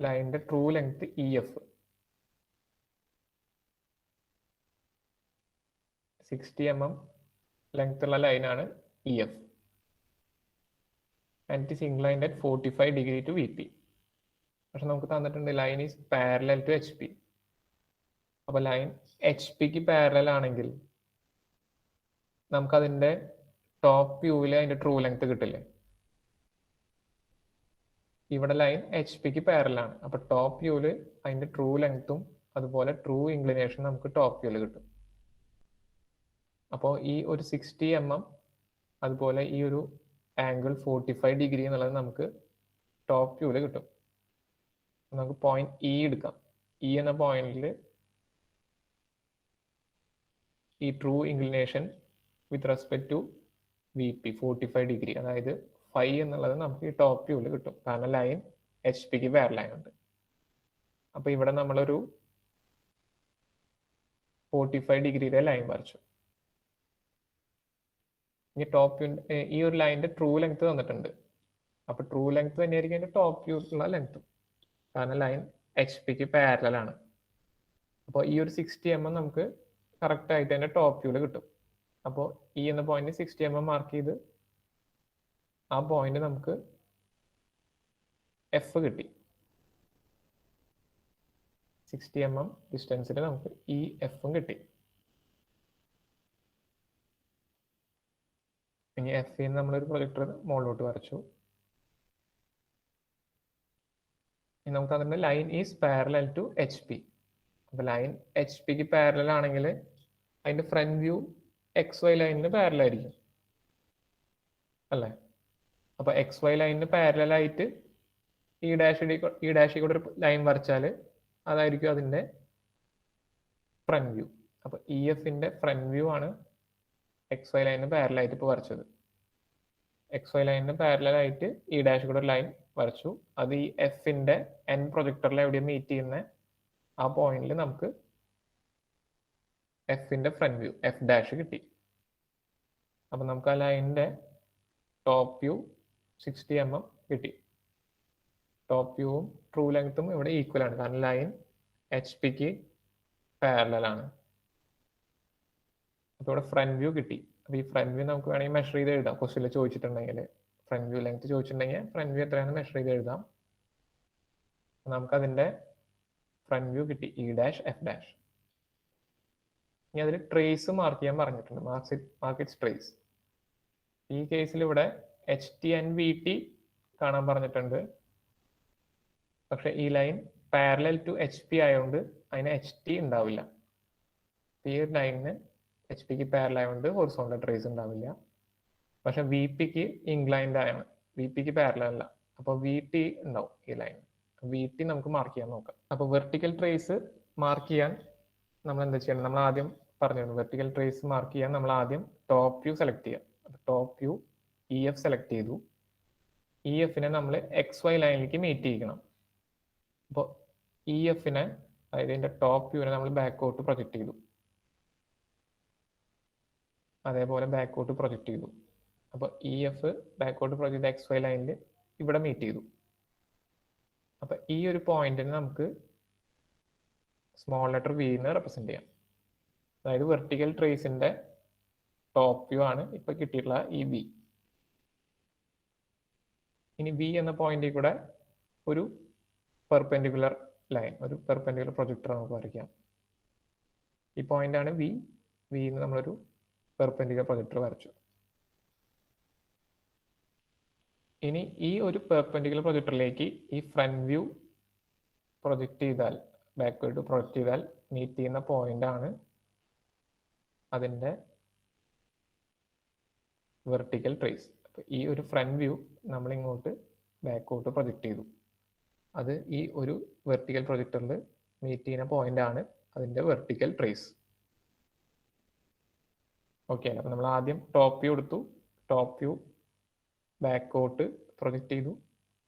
ലൈനിന്റെ true length E F 60 mm length ഉള്ള ലൈനാണ് E F. And it is inclined at 45 degree to V P. പക്ഷെ നമുക്ക് തന്നിട്ടുണ്ട് line is parallel to H P. അപ്പൊ ലൈൻ എച്ച് പിക്ക് പാരലൽ ആണെങ്കിൽ നമുക്ക് അതിന്റെ ടോപ്പ് വ്യൂവിൽ അതിന്റെ ട്രൂ ലെങ്ത് കിട്ടില്ലേ? ഇവിടെ ലൈൻ എച്ച് പിക്ക് പാരലാണ്. അപ്പൊ ടോപ്പ് വ്യൂവില് അതിന്റെ ട്രൂ ലെങ്ത്തും അതുപോലെ ട്രൂ ഇൻക്ലിനേഷൻ നമുക്ക് ടോപ്പ് വ്യൂവിൽ കിട്ടും. അപ്പോൾ ഈ ഒരു 60 mm അതുപോലെ ഈ ഒരു ആംഗിൾ 45 ഡിഗ്രി എന്നുള്ളത് നമുക്ക് ടോപ്പ് വ്യൂവിൽ കിട്ടും. നമുക്ക് പോയിന്റ് ഇ എടുക്കാം. ഇ എന്ന പോയിന്റിൽ ഈ true inclination with respect to V P 45 degree, അതായത് 5 എന്നുള്ളത് നമുക്ക് ഈ ടോപ്പ് വ്യൂവിൽ കിട്ടും. കാരണം ലൈൻ എച്ച് പിക്ക് പാരലൽ ഉണ്ട്. അപ്പൊ ഇവിടെ നമ്മളൊരു 45 ഡിഗ്രിയുടെ ലൈൻ വരച്ചു. ഇനി ടോപ്പ് ഈ ഒരു ലൈനിന്റെ ട്രൂ ലെങ്ത് തന്നിട്ടുണ്ട്. അപ്പൊ ട്രൂ ലെങ്ത് തന്നെയായിരിക്കും അതിന്റെ ടോപ്പ് വ്യൂക്കുള്ള ലെങ്ത്. കാരണം ലൈൻ എച്ച് പിക്ക് പാരലൽ ആണ്. അപ്പോൾ ഈ ഒരു 60 mm നമുക്ക് കറക്റ്റ് ആയിട്ട് അതിന്റെ ടോപ്പ് വ്യൂവിൽ കിട്ടും. അപ്പോൾ ഈ എന്ന പോയിന്റ് 60 mm മാർക്ക് ചെയ്ത് ആ പോയിന്റ് നമുക്ക് എഫ് കിട്ടി. 60 mm ഡിസ്റ്റൻസിൽ നമുക്ക് ഈ എഫും കിട്ടി. ഇനി എഫ് നമ്മളൊരു പ്രൊജക്ടർ മുകളിലോട്ട് വരച്ചു. ഇനി നമുക്ക് അതിന്റെ line is parallel to H P. അപ്പൊ ലൈൻ എച്ച് പിക്ക് പാരലൽ ആണെങ്കിൽ അതിന്റെ ഫ്രണ്ട് വ്യൂ എക്സ് വൈ ലൈനിന് പാരലൽ ആയിരിക്കും അല്ലേ? അപ്പൊ എക്സ് വൈ ലൈനിന് പാരലൽ ആയിട്ട് ഈ ഡാഷിൽ കൂടെ ഒരു ലൈൻ വരച്ചാൽ അതായിരിക്കും അതിന്റെ ഫ്രണ്ട് വ്യൂ. അപ്പൊ ഇ എഫിന്റെ ഫ്രണ്ട് വ്യൂ ആണ് എക്സ് വൈ ലൈനിന് പാരലൽ ആയിട്ട് ഇപ്പോൾ വരച്ചത്. എക്സ് വൈ ലൈനിന് പാരലൽ ആയിട്ട് ഈ ഡാഷിൽ കൂടെ ഒരു ലൈൻ വരച്ചു. അത് ഈ എഫിന്റെ എൻ പ്രൊജക്ടറിൽ എവിടെയും മീറ്റ് ചെയ്യുന്ന ആ പോയിന്റിൽ നമുക്ക് എഫിന്റെ ഫ്രണ്ട് വ്യൂ എഫ് ഡാഷ് കിട്ടി. അപ്പൊ നമുക്ക് ആ ലൈനിന്റെ ടോപ്പ് വ്യൂ 60 mm കിട്ടി. ടോപ്പ് വ്യൂവും ട്രൂ ലെങ്ത്തും ഇവിടെ ഈക്വൽ ആണ്, കാരണം ലൈൻ എച്ച് പിക്ക് പാരലൽ ആണ്. അപ്പൊ ഇവിടെ ഫ്രണ്ട് വ്യൂ കിട്ടി. അപ്പൊ ഈ ഫ്രണ്ട് വ്യൂ നമുക്ക് വേണമെങ്കിൽ മെഷർ ചെയ്ത് എഴുതാം. ക്വസ്റ്റ്യനിൽ ചോദിച്ചിട്ടുണ്ടെങ്കിൽ ഫ്രണ്ട് വ്യൂ ലെങ്ത് ചോദിച്ചിട്ടുണ്ടെങ്കിൽ ഫ്രണ്ട് വ്യൂ എത്രയാണ് മെഷർ ചെയ്ത് എഴുതാം. നമുക്ക് അതിന്റെ ഫ്രണ്ട് വ്യൂ കിട്ടി ഇ ഡാഷ് എഫ് ഡാഷ്. ഇനി അതിൽ ട്രേസ് മാർക്ക് ചെയ്യാൻ പറഞ്ഞിട്ടുണ്ട്. Mark its trace. ഈ കേസിൽ ഇവിടെ H T and V T കാണാൻ പറഞ്ഞിട്ടുണ്ട്. പക്ഷെ ഈ line parallel to H P ആയതുകൊണ്ട് അതിന് എച്ച് ടി ഉണ്ടാവില്ല. ഈ ഒരു ലൈനിന് എച്ച് പിക്ക് പാരലൽ ആയതുകൊണ്ട് ഹൊറിസോണ്ടൽ ട്രേസ് ഉണ്ടാവില്ല. പക്ഷെ വി പിക്ക് ഇൻക്ലൈൻഡ് ആണ്, വി പിക്ക് പാരലൽ അല്ല. അപ്പൊ വി ടി ഉണ്ടാവും ഈ ലൈൻ. വി ടി നമുക്ക് മാർക്ക് ചെയ്യാൻ നോക്കാം. അപ്പൊ വെർട്ടിക്കൽ ട്രേസ് മാർക്ക് ചെയ്യാൻ നമ്മൾ എന്താ ചെയ്യണം? നമ്മൾ ആദ്യം പറഞ്ഞിരുന്നു വെർട്ടിക്കൽ ട്രേസ് മാർക്ക് ചെയ്യാൻ നമ്മൾ ആദ്യം ടോപ്പ് വ്യൂ സെലക്ട് ചെയ്യാം. Top view E F select ചെയ്തു. ഇ എഫിനെ നമ്മൾ എക്സ് വൈ ലൈനിലേക്ക് മീറ്റ് ചെയ്യിക്കണം. അപ്പോൾ ഇ എഫിനെ, അതായത് ഇതിന്റെ ടോപ്പ് വ്യൂവിനെ നമ്മൾ ബാക്കോട്ട് പ്രൊജക്ട് ചെയ്തു. അതേപോലെ ബാക്കോട്ട് പ്രൊജക്ട് ചെയ്തു. അപ്പൊ ഇ എഫ് ബാക്കോട്ട് പ്രൊജക്ട് എക്സ് വൈ ലൈനിൽ ഇവിടെ മീറ്റ് ചെയ്തു. അപ്പൊ ഈ ഒരു പോയിന്റിനെ നമുക്ക് സ്മോൾ ലെറ്റർ വി എന്ന് റെപ്രസെന്റ് ചെയ്യാം. അതായത് വെർട്ടിക്കൽ ട്രേസിന്റെ ടോപ്പ് വ്യൂ ആണ് ഇപ്പൊ കിട്ടിയിട്ടുള്ള ഈ വി. ഇനി വി എന്ന പോയിന്റിൽ കൂടെ ഒരു പെർപെൻഡിക്കുലർ ലൈൻ, ഒരു പെർപെൻഡിക്കുലർ പ്രൊജക്ടർ നമുക്ക് വരയ്ക്കാം. ഈ പോയിന്റ് ആണ് വി. വിന്ന് നമ്മളൊരു പെർപെൻഡിക്കുലർ പ്രൊജക്ടർ വരച്ചു. ഇനി ഈ ഒരു പെർപെൻഡിക്കുലർ പ്രൊജക്ടറിലേക്ക് ഈ ഫ്രണ്ട് വ്യൂ പ്രൊജക്ട് ചെയ്താൽ, ബാക്ക്വേർഡ് പ്രൊജക്ട് ചെയ്താൽ മീറ്റ് ചെയ്യുന്ന പോയിന്റ് ആണ് അതിന്റെ വെർട്ടിക്കൽ ട്രേസ്. അപ്പൊ ഈ ഒരു ഫ്രണ്ട് വ്യൂ നമ്മൾ ഇങ്ങോട്ട് ബാക്കോട്ട് പ്രൊജക്ട് ചെയ്തു. അത് ഈ ഒരു വെർട്ടിക്കൽ പ്രൊജക്ടറിൽ മീറ്റ് ചെയ്യുന്ന പോയിന്റ് ആണ് അതിന്റെ വെർട്ടിക്കൽ ട്രേസ്. ഓക്കെ, അപ്പൊ നമ്മൾ ആദ്യം ടോപ്പ് വ്യൂ എടുത്തു. ടോപ്പ് വ്യൂ ബാക്കോട്ട് പ്രൊജക്ട് ചെയ്തു.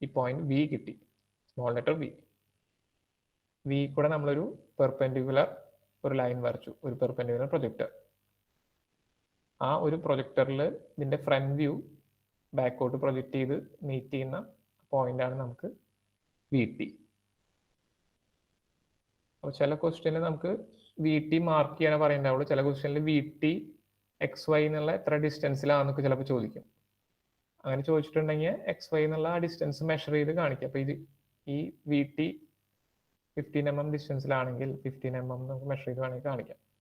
ഈ പോയിന്റ് വി കിട്ടി, സ്മോൾ ലെറ്റർ വി. വി കൂടെ നമ്മളൊരു പെർപെൻഡിക്കുലർ ഒരു ലൈൻ വരച്ചു, ഒരു പെർപെൻഡിക്കുലർ പ്രൊജക്ടർ. ആ ഒരു പ്രൊജക്ടറിൽ ഇതിന്റെ ഫ്രണ്ട് വ്യൂ ബാക്കോട്ട് പ്രൊജക്ട് ചെയ്ത് മീറ്റ് ചെയ്യുന്ന പോയിന്റ് ആണ് നമുക്ക് വി ടി. അപ്പോൾ ചില ക്വസ്റ്റ്യനിൽ നമുക്ക് വി ടി മാർക്ക് ചെയ്യാൻ പറയണ്ടാവുള്ളൂ. ചില ക്വസ്റ്റ്യനിൽ വി ടി എക്സ് വൈ എന്നുള്ള എത്ര ഡിസ്റ്റൻസിലാണെന്നൊക്കെ ചിലപ്പോൾ ചോദിക്കും. അങ്ങനെ ചോദിച്ചിട്ടുണ്ടെങ്കിൽ എക്സ് വൈ എന്നുള്ള ആ ഡിസ്റ്റൻസ് മെഷർ ചെയ്ത് കാണിക്കുക. അപ്പൊ ഇത് ഈ വി ടി 15 mm ഡിസ്റ്റൻസിലാണെങ്കിൽ 15 mm നമുക്ക് മെഷർ ചെയ്ത് വേണമെങ്കിൽ കാണിക്കാം.